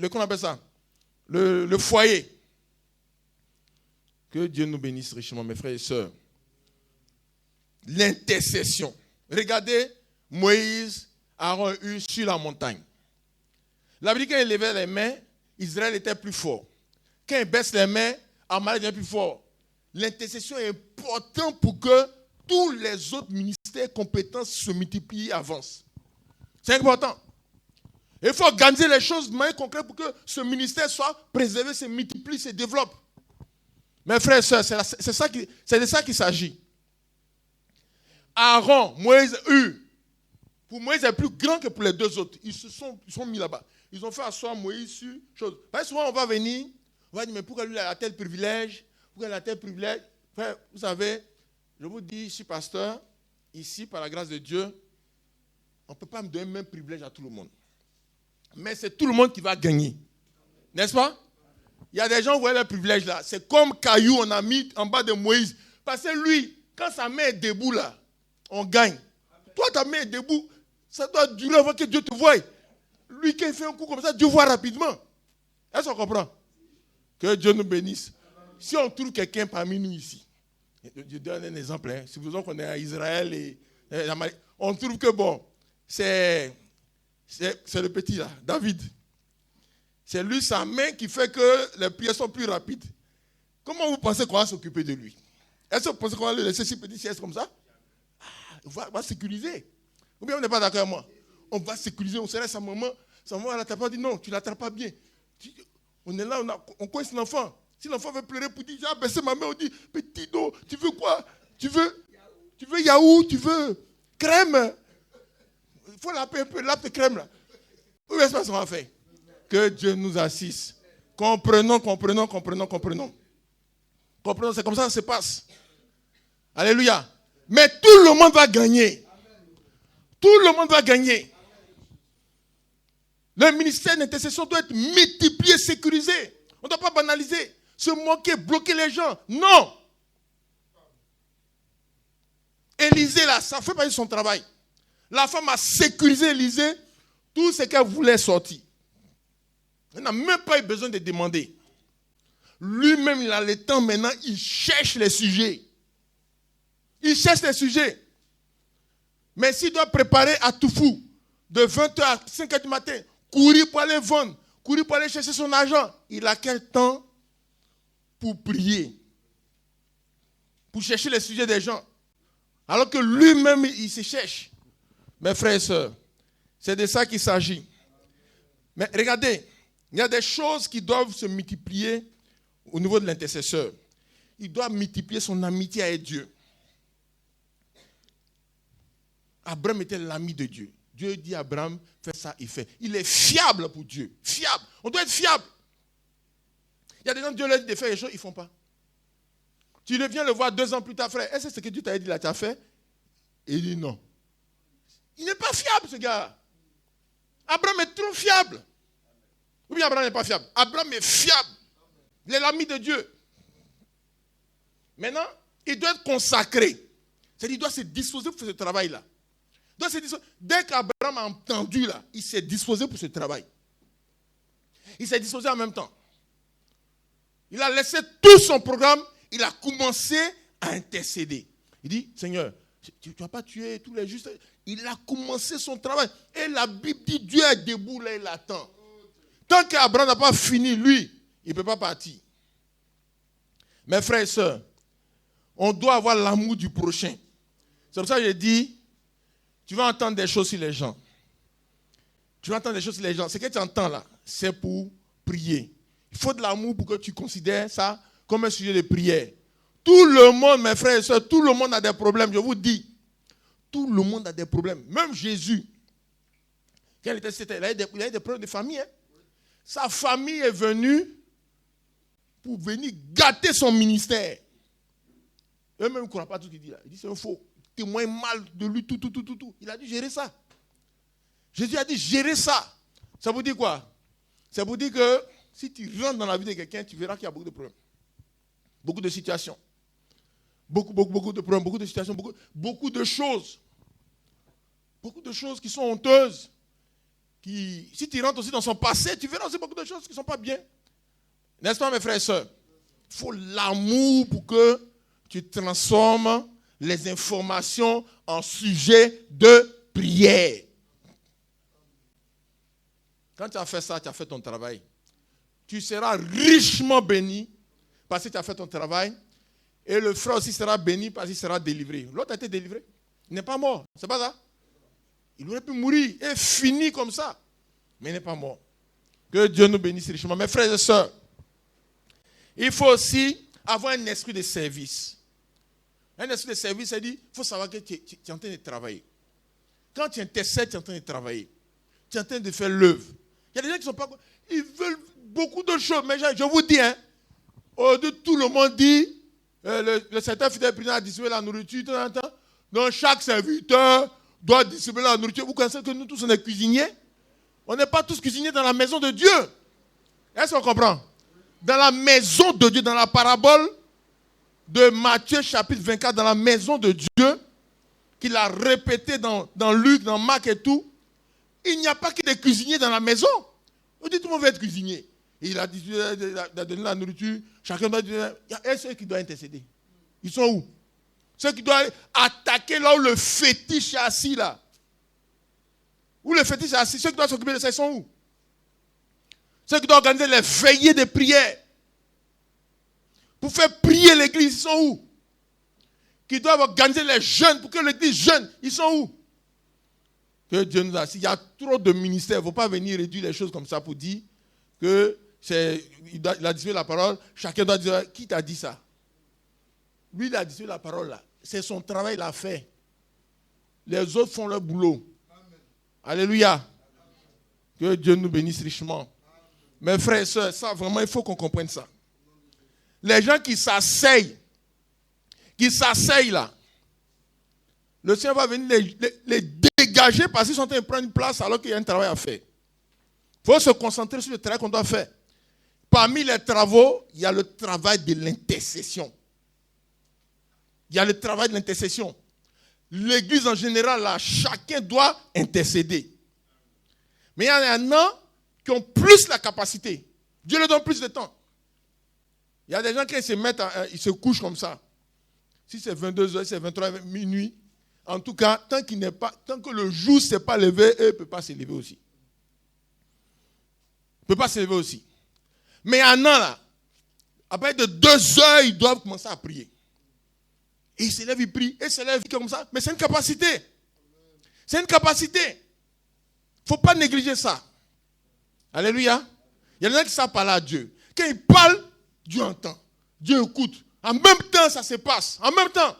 qu'on appelle ça, le foyer. Que Dieu nous bénisse richement, mes frères et sœurs. L'intercession. Regardez Moïse, Aaron et Hur sur la montagne. La Bible dit quand il levait les mains, Israël était plus fort. Quand il baisse les mains, Amalek devient plus fort. L'intercession est importante pour que tous les autres ministères compétences se multiplient et avancent. C'est important. Il faut organiser les choses de manière concrète pour que ce ministère soit préservé, se multiplie, se développe. Mes frères et sœurs, c'est de ça qu'il s'agit. Aaron, Moïse, Hur. Pour Moïse, est plus grand que pour les deux autres. Ils sont mis là-bas. Ils ont fait asseoir Moïse sur chose. Parce que souvent, on va venir, on va dire, mais pourquoi lui, il a tel privilège? Pourquoi il a tel privilège? Frère, vous savez, je vous dis, je suis pasteur, ici, par la grâce de Dieu, on ne peut pas me donner le même privilège à tout le monde. Mais c'est tout le monde qui va gagner. N'est-ce pas? Il y a des gens, vous voyez le privilège là. C'est comme caillou, on a mis en bas de Moïse. Parce que lui, quand sa main est debout là, on gagne. Toi, ta main est debout, ça doit durer avant que Dieu te voie. Lui, qui fait un coup comme ça, Dieu voit rapidement. Est-ce qu'on comprend? Que Dieu nous bénisse. Si on trouve quelqu'un parmi nous ici, je donne un exemple, hein. Supposons qu'on est à Israël et on trouve que bon, c'est le petit là, David. C'est lui, sa main qui fait que les prières sont plus rapides. Comment vous pensez qu'on va s'occuper de lui? Est-ce que vous pensez qu'on va le laisser si petit sieste comme ça? On va sécuriser. Ou bien on n'est pas d'accord avec moi? On va sécuriser, on se laisse sa maman elle n'attrape pas, dit non, tu ne l'attrapes pas bien. On est là, on coince l'enfant. Si l'enfant veut pleurer pour dire, j'ai baissé ma main, on dit, petit dos, tu veux quoi? Tu veux yaourt, tu veux crème? Il faut l'appeler un peu, de crème là. Où est-ce qu'on va faire? Que Dieu nous assiste. Comprenons. Comprenons, c'est comme ça que ça se passe. Alléluia. Mais tout le monde va gagner. Tout le monde va gagner. Le ministère d'intercession doit être multiplié, sécurisé. On ne doit pas banaliser, se moquer, bloquer les gens. Non. Élisée, là, ça fait partie de son travail. La femme a sécurisé Élisée, tout ce qu'elle voulait sortir. Elle n'a même pas eu besoin de demander. Lui-même, il a le temps maintenant, il cherche les sujets. Il cherche les sujets. Mais s'il doit préparer à tout fou, de 20h à 5h du matin, courir pour aller vendre, courir pour aller chercher son argent, il a quel temps pour prier? Pour chercher les sujets des gens. Alors que lui-même, il se cherche. Mes frères et sœurs, c'est de ça qu'il s'agit. Mais regardez, il y a des choses qui doivent se multiplier au niveau de l'intercesseur. Il doit multiplier son amitié avec Dieu. Abraham était l'ami de Dieu. Dieu dit à Abraham, fais ça, il fait. Il est fiable pour Dieu. Fiable. On doit être fiable. Il y a des gens, Dieu leur dit de faire les choses, ils ne font pas. Tu viens le voir 2 ans plus tard, frère. Est-ce que c'est ce que Dieu t'a dit là, tu as fait? Et il dit non. Il n'est pas fiable, ce gars. Abraham est trop fiable. Ou bien Abraham n'est pas fiable. Abraham est fiable. Il est l'ami de Dieu. Maintenant, il doit être consacré. C'est-à-dire, il doit se disposer pour ce travail-là. Dès qu'Abraham a entendu là, il s'est disposé pour ce travail. Il s'est disposé en même temps. Il a laissé tout son programme, il a commencé à intercéder. Il dit, Seigneur, tu ne vas pas tuer tous les justes. Il a commencé son travail. Et la Bible dit, Dieu est debout là, il attend. Tant qu'Abraham n'a pas fini, lui, il ne peut pas partir. Mes frères et sœurs, on doit avoir l'amour du prochain. C'est pour ça que je dis, tu vas entendre des choses sur les gens. Tu vas entendre des choses sur les gens. Ce que tu entends là, c'est pour prier. Il faut de l'amour pour que tu considères ça comme un sujet de prière. Tout le monde, mes frères et sœurs, tout le monde a des problèmes. Je vous dis, tout le monde a des problèmes. Même Jésus, quand il était, il a eu des problèmes de famille. Hein. Sa famille est venue pour venir gâter son ministère. Eux-mêmes ne croient pas tout ce qu'il dit là. Il dit c'est un faux. Témoigne mal de lui, tout. Il a dit gérer ça. Jésus a dit gérer ça. Ça vous dit quoi? Ça vous dit que si tu rentres dans la vie de quelqu'un, tu verras qu'il y a beaucoup de problèmes. Beaucoup de situations. Beaucoup de problèmes, beaucoup de situations, beaucoup de choses. Beaucoup de choses qui sont honteuses. Si tu rentres aussi dans son passé, tu verras aussi beaucoup de choses qui ne sont pas bien. N'est-ce pas, mes frères et sœurs? Il faut l'amour pour que tu transformes les informations en sujet de prière. Quand tu as fait ça, tu as fait ton travail. Tu seras richement béni parce que tu as fait ton travail. Et le frère aussi sera béni parce qu'il sera délivré. L'autre a été délivré. Il n'est pas mort. C'est pas ça? Il aurait pu mourir et finir comme ça. Mais il n'est pas mort. Que Dieu nous bénisse richement. Mes frères et sœurs, il faut aussi avoir un esprit de service. Un esprit de service, c'est dit, il faut savoir que tu es en train de travailler. Quand tu intercèdes, tu es en train de travailler. Tu es en train de faire l'œuvre. Il y a des gens qui ne sont pas... Ils veulent beaucoup de choses. Mais je vous dis, tout le monde dit, le certain fidèle président a distribué la nourriture de temps en temps. Donc chaque serviteur doit distribuer la nourriture. Vous connaissez que nous tous, on est cuisiniers. On n'est pas tous cuisiniers dans la maison de Dieu. Est-ce qu'on comprend? Dans la maison de Dieu, dans la parabole de Matthieu chapitre 24, dans la maison de Dieu, qu'il a répété dans Luc, dans Marc et tout, il n'y a pas que des cuisiniers dans la maison. On dit tout le monde veut être cuisinier. Et il a donné la nourriture, chacun doit dire, il y a ceux qui doivent intercéder. Ils sont où? Ceux qui doivent attaquer là où le fétiche est assis là. Où le fétiche est assis, ceux qui doivent s'occuper de ça, ils sont où? Ceux qui doivent organiser les veillées de prière. Pour faire prier l'église, ils sont où? Qui doivent organiser les jeunes pour que l'église jeûne, ils sont où? Que Dieu nous assiste. Il y a trop de ministères. Il ne faut pas venir réduire les choses comme ça pour dire que il a distribué la parole. Chacun doit dire, qui t'a dit ça? Lui, il a distribué la parole là. C'est son travail, il l'a fait. Les autres font leur boulot. Amen. Alléluia. Que Dieu nous bénisse richement. Amen. Mes frères et sœurs, ça vraiment, il faut qu'on comprenne ça. Les gens qui s'asseyent là, le Seigneur va venir les dégager parce qu'ils sont en train de prendre une place alors qu'il y a un travail à faire. Il faut se concentrer sur le travail qu'on doit faire. Parmi les travaux, il y a le travail de l'intercession. Il y a le travail de l'intercession. L'église en général, là, chacun doit intercéder. Mais il y en a qui ont plus la capacité. Dieu leur donne plus de temps. Il y a des gens qui ils se couchent comme ça. Si c'est 22h, c'est 23h, minuit. En tout cas, tant que le jour ne s'est pas levé, eux ne peuvent pas se lever aussi. Ils ne peuvent pas se lever aussi. Mais il y en a là, après de 2 heures, ils doivent commencer à prier. Et ils se lèvent, ils prient, et ils se lèvent comme ça. Mais c'est une capacité. C'est une capacité. Il ne faut pas négliger ça. Alléluia. Il y en a qui savent parler à Dieu. Quand ils parlent, Dieu entend. Dieu écoute. En même temps, ça se passe. En même temps.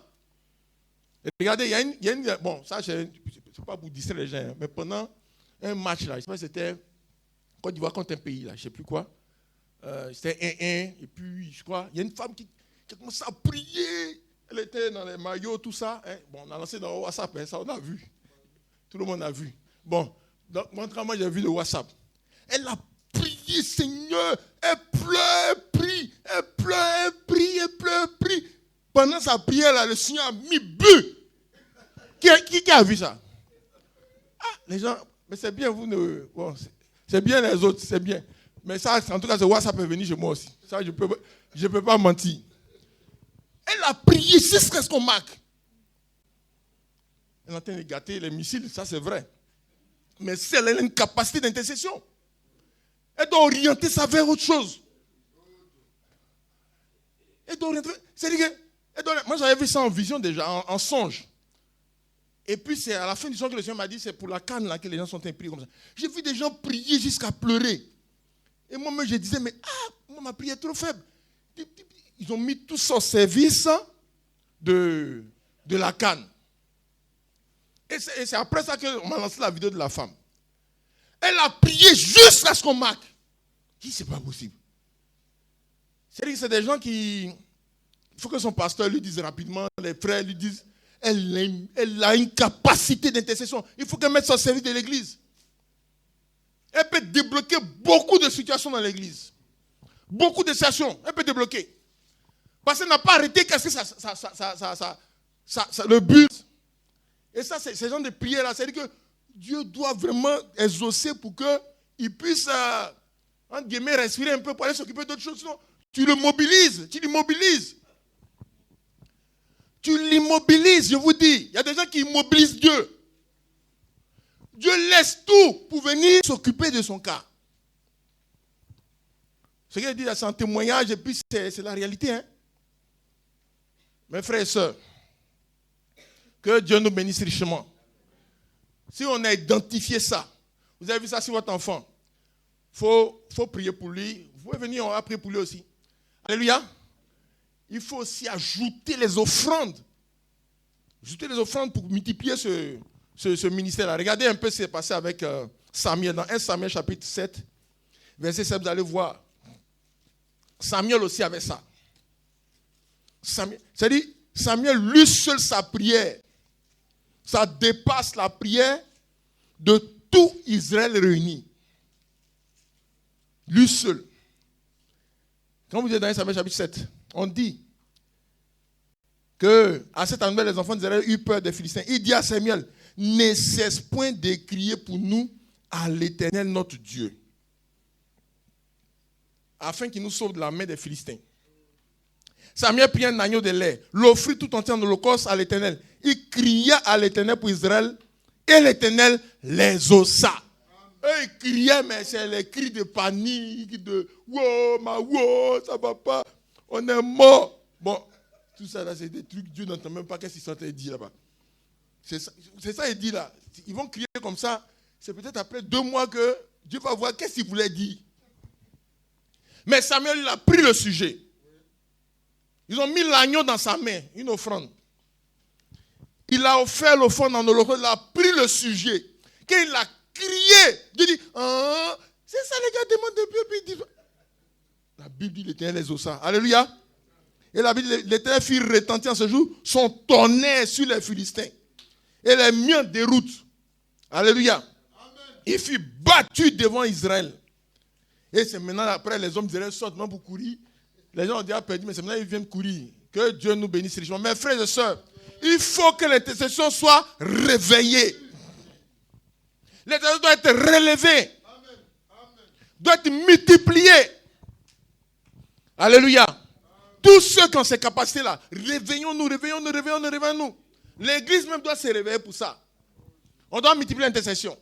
Et regardez, il y a une... Bon, ça, c'est pas pour distraire les gens. Mais pendant un match, là, je sais pas si c'était Côte d'Ivoire contre un pays, là, je ne sais plus quoi. C'était 1-1. Et puis, je crois, il y a une femme qui a commencé à prier. Elle était dans les maillots, tout ça. Hein. Bon, on a lancé dans le WhatsApp, hein, ça, on a vu. Tout le monde a vu. Bon, donc, moi, j'ai vu le WhatsApp. Elle a prié, Seigneur. Elle pleure, elle prie. Elle pleure, elle prie, elle pleure, elle prie. Pendant sa prière, là, le Seigneur a mis but. Qui a vu ça? Ah, les gens, mais c'est bien, vous ne... Bon, c'est bien les autres, c'est bien. Mais ça, en tout cas, ce WhatsApp est venu chez moi aussi. Ça, je ne peux pas mentir. Elle a prié jusqu'à ce qu'on marque. Elle est en train de gâter les missiles, ça c'est vrai. Mais si elle a une capacité d'intercession, elle doit orienter ça vers autre chose. Elle doit orienter... C'est-à-dire que... Moi j'avais vu ça en vision déjà, en songe. Et puis c'est à la fin du songe que le Seigneur m'a dit, c'est pour la canne là que les gens sont priés comme ça. J'ai vu des gens prier jusqu'à pleurer. Et moi-même je disais, mais moi ma prière est trop faible. Ils ont mis tout ça au service de la canne. Et c'est après ça qu'on m'a lancé la vidéo de la femme. Elle a prié jusqu'à ce qu'on marque. C'est pas possible. C'est-à-dire que c'est des gens qui... Il faut que son pasteur lui dise rapidement, les frères lui disent, elle a une capacité d'intercession. Il faut qu'elle mette ça au service de l'église. Elle peut débloquer beaucoup de situations dans l'église. Beaucoup de situations. Elle peut débloquer. Parce qu'elle n'a pas arrêté qu'est-ce que le but. Et ça, c'est ce genre de prière-là. C'est-à-dire que Dieu doit vraiment exaucer pour qu'il puisse, entre guillemets, respirer un peu pour aller s'occuper d'autres choses. Sinon, tu le mobilises. Tu l'immobilises. Tu l'immobilises, je vous dis. Il y a des gens qui immobilisent Dieu. Dieu laisse tout pour venir s'occuper de son cas. Ce qu'il dit, c'est un témoignage et puis c'est la réalité. Hein? Mes frères et sœurs, que Dieu nous bénisse richement. Si on a identifié ça, vous avez vu ça sur votre enfant, il faut prier pour lui. Vous pouvez venir, on va prier pour lui aussi. Alléluia. Il faut aussi ajouter les offrandes. Ajouter les offrandes pour multiplier ce ministère-là. Regardez un peu ce qui s'est passé avec Samuel. Dans 1 Samuel chapitre 7, verset 7, vous allez voir. Samuel aussi avait ça. C'est-à-dire, Samuel, lui seul, sa prière, ça dépasse la prière de tout Israël réuni. Lui seul. Quand vous êtes dans 1 Samuel chapitre 7, on dit que à cette année, les enfants d'Israël eurent peur des Philistins. Il dit à Samuel, ne cesse point de crier pour nous à l'Éternel notre Dieu, afin qu'il nous sauve de la main des Philistins. Samuel prit un agneau de lait, l'offrit tout entier en holocauste à l'Éternel. Il cria à l'Éternel pour Israël, et l'Éternel les ossa. Eux, ils criaient, mais c'est les cris de panique, de « wow, ça va pas, on est mort ». Bon, tout ça là, c'est des trucs, Dieu n'entend même pas qu'est-ce qu'ils sont en train de dire là-bas. C'est ça il dit là. Ils vont crier comme ça, c'est peut-être après 2 mois que Dieu va voir qu'est-ce qu'il voulait dire. Mais Samuel, il a pris le sujet. Ils ont mis l'agneau dans sa main, une offrande. Il a offert l'offrande en holocauste, il a pris le sujet. Quand il a crié, Dieu dit, ah, c'est ça les gars demandent de Dieu. Puis il dit, la Bible dit l'Éternel les ossa. Alléluia. Et la Bible dit l'Éternel fit retentir en ce jour son tonnerre sur les Philistins. Et les mis en déroute. Alléluia. Amen. Il fut battu devant Israël. Et c'est maintenant après les hommes d'Israël sortent même pour courir. Les gens ont déjà perdu, mais c'est maintenant ils viennent courir. Que Dieu nous bénisse richement. Mes frères et sœurs, il faut que l'intercession soit réveillée. L'intercession doit être relevée. Doit être multipliée. Alléluia. Tous ceux qui ont ces capacités-là, réveillons-nous. L'église même doit se réveiller pour ça. On doit multiplier l'intercession.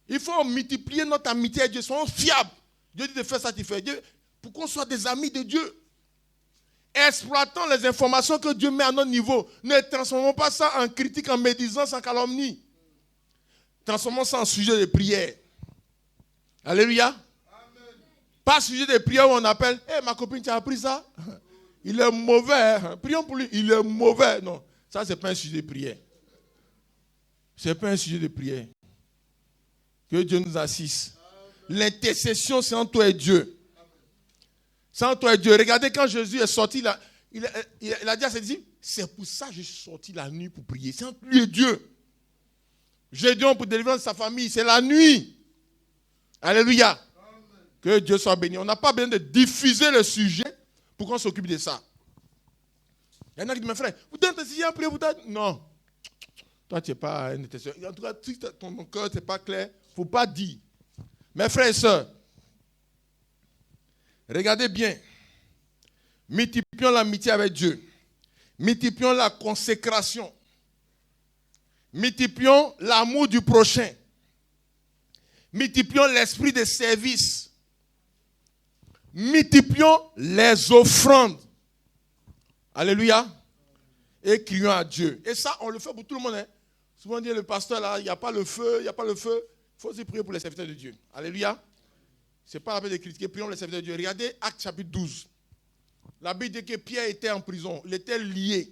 Il faut multiplier notre amitié à Dieu. Soyons fiables. Dieu dit de faire ça, tu fais. Dieu, pour qu'on soit des amis de Dieu. Exploitons les informations que Dieu met à notre niveau. Ne transformons pas ça en critique, en médisance, en calomnie. Transformons ça en sujet de prière. Alléluia. Amen. Pas sujet de prière où on appelle, ma copine, tu as appris ça? Il est mauvais. Hein? Prions pour lui. Il est mauvais. Non, ça, ce n'est pas un sujet de prière. Ce n'est pas un sujet de prière. Que Dieu nous assiste. L'intercession, c'est entre toi et Dieu. C'est entre toi et Dieu. Regardez, quand Jésus est sorti, il a dit à ses disciples, c'est pour ça que je suis sorti la nuit pour prier. C'est entre lui et Dieu. Gédéon pour délivrer sa famille, c'est la nuit. Alléluia. Amen. Que Dieu soit béni. On n'a pas besoin de diffuser le sujet pour qu'on s'occupe de ça. Il y en a qui disent, mes frères, vous donnez un sixième prière, vous donnez. Non. Toi, tu n'es pas un intercesseur. En tout cas, si ton cœur n'est pas clair, il ne faut pas dire. Mes frères et sœurs, regardez bien. Multiplions l'amitié avec Dieu. Multiplions la consécration. Multiplions l'amour du prochain. Multiplions l'esprit de service. Multiplions les offrandes. Alléluia. Et crions à Dieu. Et ça, on le fait pour tout le monde. Hein. Souvent, on dit, le pasteur, là, il n'y a pas le feu, il n'y a pas le feu. Il faut aussi prier pour les serviteurs de Dieu. Alléluia. Ce n'est pas la peine de critiquer, prions les serviteurs de Dieu. Regardez Actes chapitre 12. La Bible dit que Pierre était en prison, il était lié.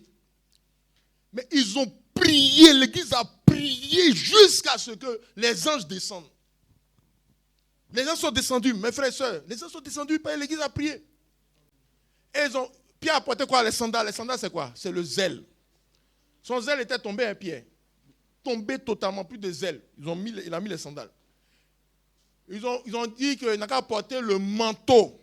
Mais ils ont prié, l'église a prié jusqu'à ce que les anges descendent. Les anges sont descendus, mes frères et sœurs. Les anges sont descendus, l'église a prié. Et Pierre a porté quoi? Les sandales. Les sandales, c'est quoi? C'est le zèle. Son zèle était tombé, hein, Pierre. Tombé totalement, plus de zèle. Il a mis les sandales. Ils ont dit qu'il n'a qu'à porter le manteau.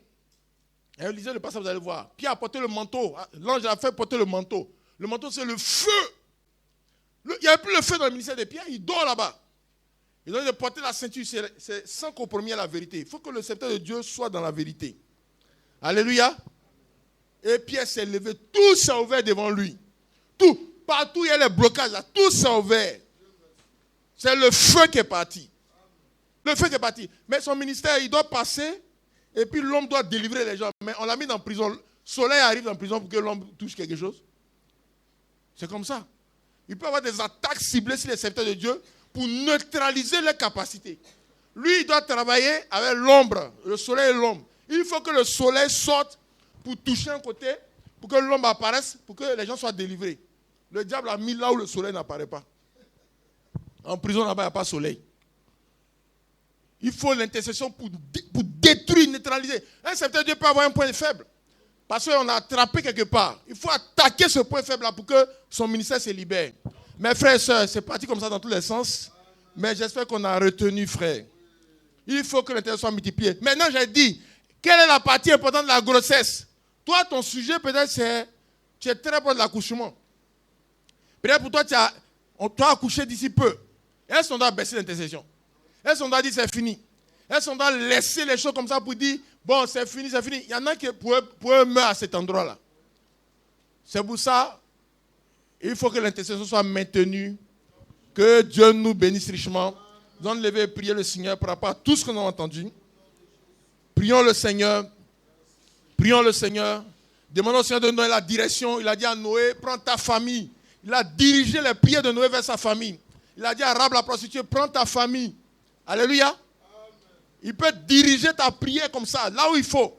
Et lisez le passage, vous allez voir. Pierre a porté le manteau. L'ange a fait porter le manteau. Le manteau, c'est le feu. Il n'y a plus le feu dans le ministère de Pierre, il dort là-bas. Ils ont dit de porter la ceinture, c'est sans compromis à la vérité. Il faut que le serviteur de Dieu soit dans la vérité. Alléluia. Et Pierre s'est levé, tout s'est ouvert devant lui. Tout. Partout, il y a les blocages. Là. Tout s'est ouvert. C'est le feu qui est parti. Le feu qui est parti. Mais son ministère, il doit passer. Et puis l'homme doit délivrer les gens. Mais on l'a mis dans prison. Le soleil arrive dans prison pour que l'homme touche quelque chose. C'est comme ça. Il peut y avoir des attaques ciblées sur les serviteurs de Dieu pour neutraliser leurs capacités. Lui, il doit travailler avec l'ombre, le soleil et l'ombre. Il faut que le soleil sorte pour toucher un côté, pour que l'ombre apparaisse, pour que les gens soient délivrés. Le diable a mis là où le soleil n'apparaît pas. En prison, là-bas, il n'y a pas de soleil. Il faut l'intercession pour détruire, neutraliser. Un serviteur de Dieu peut avoir un point faible. Parce qu'on a attrapé quelque part. Il faut attaquer ce point faible-là pour que son ministère se libère. Mes frères et sœurs, c'est parti comme ça dans tous les sens. Mais j'espère qu'on a retenu, frère. Il faut que l'intercession soit multipliée. Maintenant, j'ai dit, quelle est la partie importante de la grossesse? Toi, ton sujet, peut-être, c'est tu es très proche de l'accouchement. Peut-être pour toi, tu as accouché d'ici peu. Est-ce qu'on doit baisser l'intercession? Est-ce qu'on doit dire c'est fini? Est-ce qu'on doit laisser les choses comme ça pour dire bon, c'est fini, c'est fini? Il y en a qui pour eux meurent à cet endroit-là. C'est pour ça, il faut que l'intercession soit maintenue. Que Dieu nous bénisse richement. Nous allons lever et prier le Seigneur par rapport à tout ce que nous avons entendu. Prions le Seigneur. Prions le Seigneur. Demandons au Seigneur de nous donner la direction. Il a dit à Noé, prends ta famille. Il a dirigé les prières de Noé vers sa famille. Il a dit à Rahab la prostituée, prends ta famille. Alléluia. Amen. Il peut diriger ta prière comme ça, là où il faut.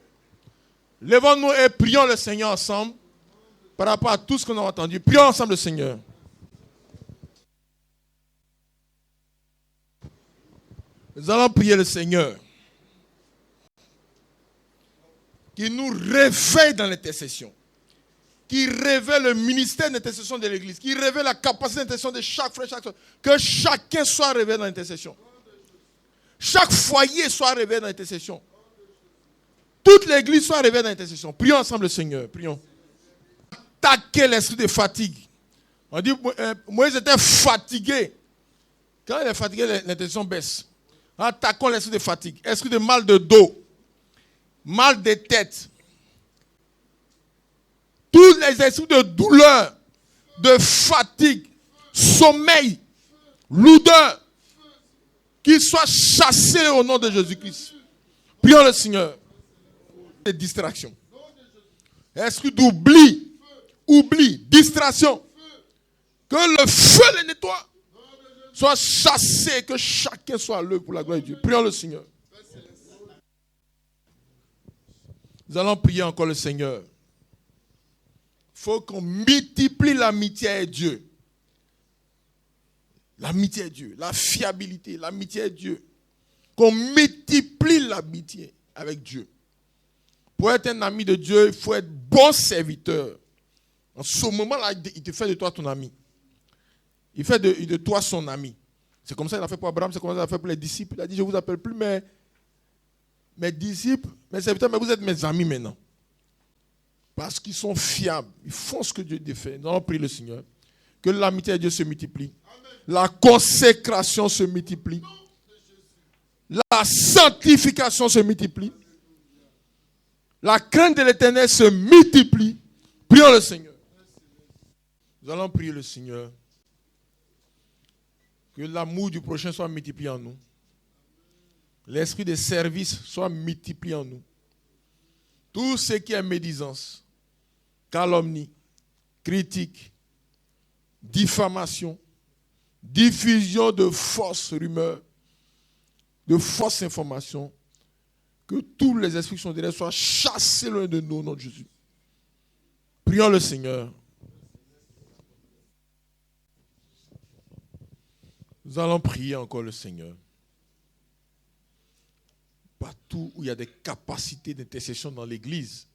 Levons-nous et prions le Seigneur ensemble par rapport à tout ce qu'on a entendu. Prions ensemble le Seigneur. Nous allons prier le Seigneur qui nous réveille dans l'intercession, qui révèle le ministère d'intercession de l'Église, qui révèle la capacité d'intercession de chaque frère, chaque soeur, que chacun soit révélé dans l'intercession. Chaque foyer soit révélé dans l'intercession. Toute l'Église soit révélée dans l'intercession. Prions ensemble le Seigneur. Prions. Attaquer l'esprit de fatigue. On dit, Moïse était fatigué. Quand il est fatigué, l'intercession baisse. Attaquons l'esprit de fatigue. Esprit de mal de dos. Mal de tête. Tous les esprits de douleur, de fatigue, sommeil, lourdeur, qu'ils soient chassés au nom de Jésus-Christ. Prions le Seigneur. Des distractions. Esprit d'oubli, distraction. Que le feu les nettoie. Soit chassé, que chacun soit à l'œuvre pour la gloire de Dieu. Prions le Seigneur. Nous allons prier encore le Seigneur. Il faut qu'on multiplie l'amitié avec Dieu. L'amitié avec Dieu, la fiabilité, l'amitié avec Dieu. Qu'on multiplie l'amitié avec Dieu. Pour être un ami de Dieu, il faut être bon serviteur. En ce moment-là, il te fait de toi ton ami. Il fait de toi son ami. C'est comme ça qu'il a fait pour Abraham, c'est comme ça qu'il a fait pour les disciples. Il a dit, je ne vous appelle plus mes disciples, mes serviteurs, mais vous êtes mes amis maintenant. Parce qu'ils sont fiables. Ils font ce que Dieu fait. Nous allons prier le Seigneur. Que l'amitié de Dieu se multiplie. La consécration se multiplie. La sanctification se multiplie. La crainte de l'Éternel se multiplie. Prions le Seigneur. Nous allons prier le Seigneur. Que l'amour du prochain soit multiplié en nous. L'esprit de service soit multiplié en nous. Tout ce qui est médisance, calomnie, critique, diffamation, diffusion de fausses rumeurs, de fausses informations, que tous les esprits qui sont derrière soient chassés loin de nous au nom de Jésus. Prions le Seigneur. Nous allons prier encore le Seigneur. Partout où il y a des capacités d'intercession dans l'Église,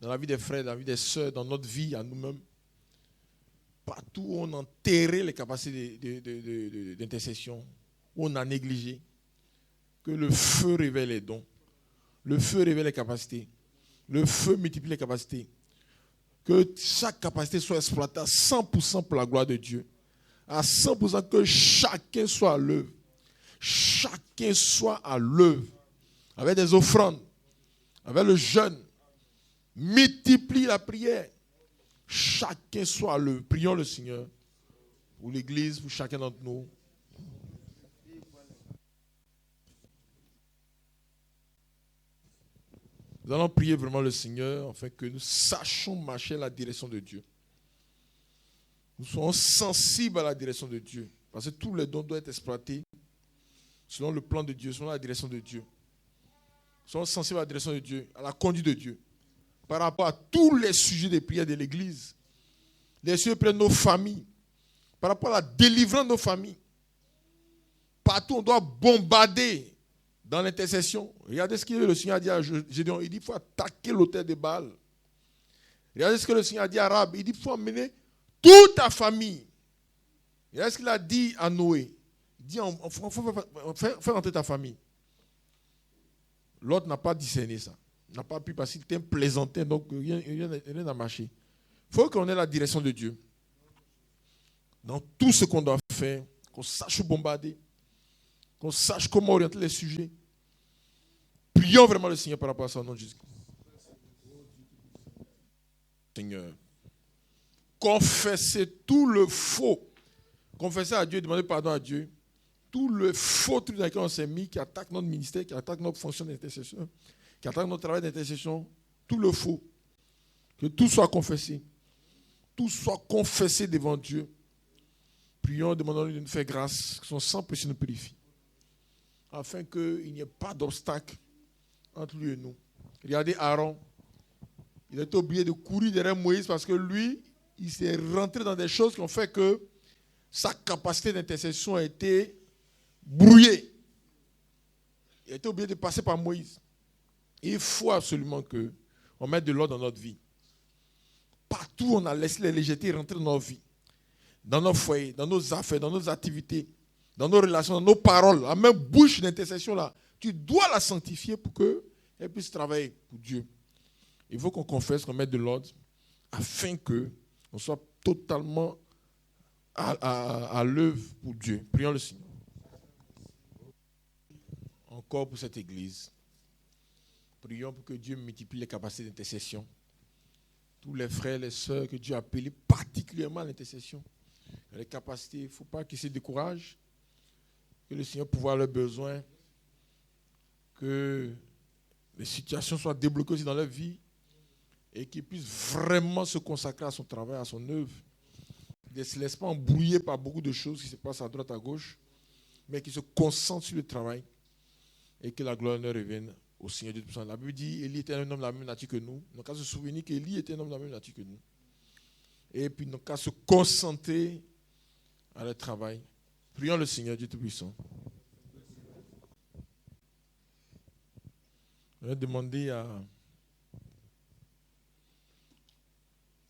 dans la vie des frères, dans la vie des sœurs, dans notre vie à nous-mêmes, partout où on a enterré les capacités d'intercession, où on a négligé, que le feu révèle les dons, le feu révèle les capacités, le feu multiplie les capacités, que chaque capacité soit exploitée à 100% pour la gloire de Dieu, à 100% que chacun soit à l'œuvre, chacun soit à l'œuvre, avec des offrandes, avec le jeûne, multiplie la prière. chacun soit le. Prions le Seigneur pour l'église, pour chacun d'entre nous. Nous allons prier vraiment le Seigneur afin que nous sachions marcher la direction de Dieu. Nous soyons sensibles à la direction de Dieu. Parce que tous les dons doivent être exploités selon le plan de Dieu, selon la direction de Dieu. Nous soyons sensibles à la direction de Dieu, à la conduite de Dieu. Par rapport à tous les sujets des prières de l'Église. Les sujets de prières de nos familles. Par rapport à la délivrance de nos familles. Partout, on doit bombarder dans l'intercession. Regardez ce que le Seigneur a dit à Gédéon. Il dit qu'il faut attaquer l'autel de Baal. Regardez ce que le Seigneur a dit à Rahab. Il dit qu'il faut emmener toute ta famille. Regardez ce qu'il a dit à Noé. Il dit il faut faire rentrer ta famille. L'autre n'a pas discerné ça. Il n'a pas pu parce qu'il était un plaisantin, donc rien n'a marché. Il faut qu'on ait la direction de Dieu. Dans tout ce qu'on doit faire, qu'on sache bombarder, qu'on sache comment orienter les sujets. Prions vraiment le Seigneur par rapport à ça au nom de Jésus. Seigneur, confessez tout le faux. Confessez à Dieu, demandez pardon à Dieu. Tout le faux truc dans lequel on s'est mis, qui attaque notre ministère, qui attaque notre fonction d'intercession, qui attaque notre travail d'intercession, tout le faux. Que tout soit confessé. Tout soit confessé devant Dieu. Prions, demandons-lui de nous faire grâce, que son sang puisse nous purifier. Afin qu'il n'y ait pas d'obstacle entre lui et nous. Regardez Aaron. Il a été obligé de courir derrière Moïse parce que lui, il s'est rentré dans des choses qui ont fait que sa capacité d'intercession a été brouillée. Il a été obligé de passer par Moïse. Il faut absolument qu'on mette de l'ordre dans notre vie. Partout, on a laissé les légèretés rentrer dans nos vies, dans nos foyers, dans nos affaires, dans nos activités, dans nos relations, dans nos paroles. La même bouche d'intercession là, tu dois la sanctifier pour qu'elle puisse travailler pour Dieu. Il faut qu'on confesse, qu'on mette de l'ordre, afin qu'on soit totalement à l'œuvre pour Dieu. Prions le Seigneur. Encore pour cette église. Prions pour que Dieu multiplie les capacités d'intercession. Tous les frères et les sœurs que Dieu a appelés particulièrement à l'intercession. Les capacités, il ne faut pas qu'ils se découragent. Que le Seigneur pourvoie leurs besoins. Que les situations soient débloquées aussi dans leur vie. Et qu'ils puissent vraiment se consacrer à son travail, à son œuvre. Qu'ils ne se laissent pas embrouiller par beaucoup de choses qui se passent à droite, à gauche. Mais qu'ils se concentrent sur le travail. Et que la gloire leur revienne au Seigneur Dieu Tout-Puissant. La Bible dit Élie était un homme de la même nature que nous. Nous avons qu'à se souvenir qu'Élie était un homme de la même nature que nous. Et puis nous avons qu'à se concentrer à leur travail. Prions le Seigneur Dieu Tout-Puissant. Je vais demander à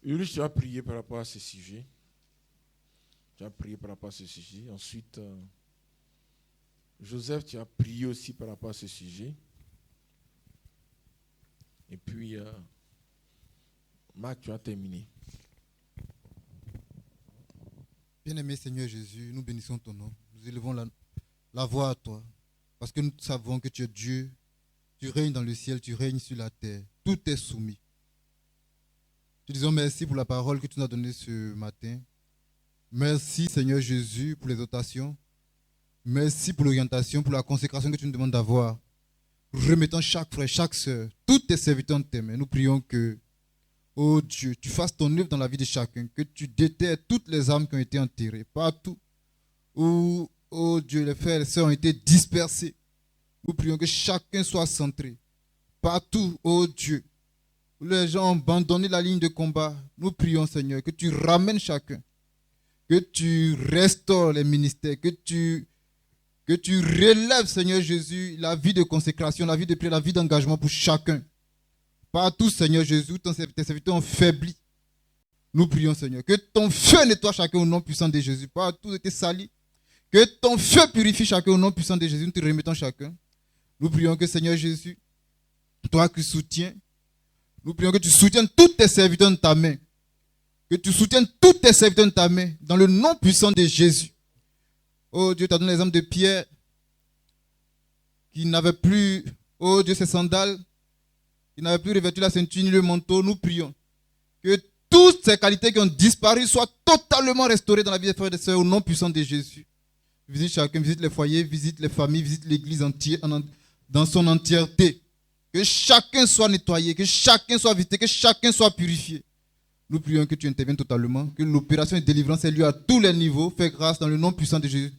Ulrich, tu as prié par rapport à ce sujet. Tu as prié par rapport à ce sujet. Ensuite, Joseph, tu as prié aussi par rapport à ce sujet. Et puis, Marc, tu as terminé. Bien-aimé Seigneur Jésus, nous bénissons ton nom. Nous élevons la voix à toi. Parce que nous savons que tu es Dieu. Tu règnes dans le ciel, tu règnes sur la terre. Tout est soumis. Te disons merci pour la parole que tu nous as donnée ce matin. Merci Seigneur Jésus pour l'exhortation. Merci pour l'orientation, pour la consécration que tu nous demandes d'avoir. Remettons chaque frère, chaque soeur, tous tes serviteurs en tes mains. Nous prions que, oh Dieu, tu fasses ton œuvre dans la vie de chacun, que tu déterres toutes les âmes qui ont été enterrées, partout où, oh Dieu, les frères et les sœurs ont été dispersés. Nous prions que chacun soit centré. Partout, oh Dieu, où les gens ont abandonné la ligne de combat, nous prions Seigneur, que tu ramènes chacun, que tu restaures les ministères, que tu relèves, Seigneur Jésus, la vie de consécration, la vie de prière, la vie d'engagement pour chacun. Partout, Seigneur Jésus, tes serviteurs ont faibli. Nous prions, Seigneur, que ton feu nettoie chacun au nom puissant de Jésus. Partout été sali. Que ton feu purifie chacun au nom puissant de Jésus. Nous te remettons chacun. Nous prions que, Seigneur Jésus, toi qui soutiens, nous prions que tu soutiennes tous tes serviteurs dans ta main. Que tu soutiennes tous tes serviteurs dans ta main, dans le nom puissant de Jésus. Oh Dieu, tu as donné l'exemple de Pierre, qui n'avait plus, oh Dieu, ses sandales, qui n'avait plus revêtu la ceinture ni le manteau. Nous prions que toutes ces qualités qui ont disparu soient totalement restaurées dans la vie des frères et des sœurs au nom puissant de Jésus. Visite chacun, visite les foyers, visite les familles, visite l'église entière, dans son entièreté. Que chacun soit nettoyé, que chacun soit visité, que chacun soit purifié. Nous prions que tu interviennes totalement, que l'opération de délivrance ait lieu à tous les niveaux. Fais grâce dans le nom puissant de Jésus.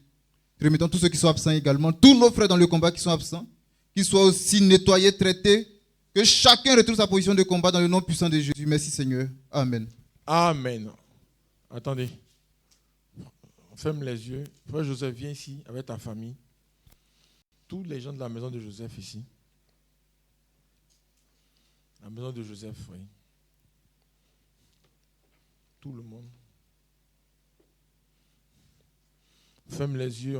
Remettons tous ceux qui sont absents également, tous nos frères dans le combat qui sont absents, qu'ils soient aussi nettoyés, traités, que chacun retrouve sa position de combat dans le nom puissant de Jésus. Merci Seigneur. Amen. Amen. Attendez. Ferme les yeux. Frère Joseph, viens ici avec ta famille. Tous les gens de la maison de Joseph ici. La maison de Joseph, oui. Tout le monde. Ferme les yeux.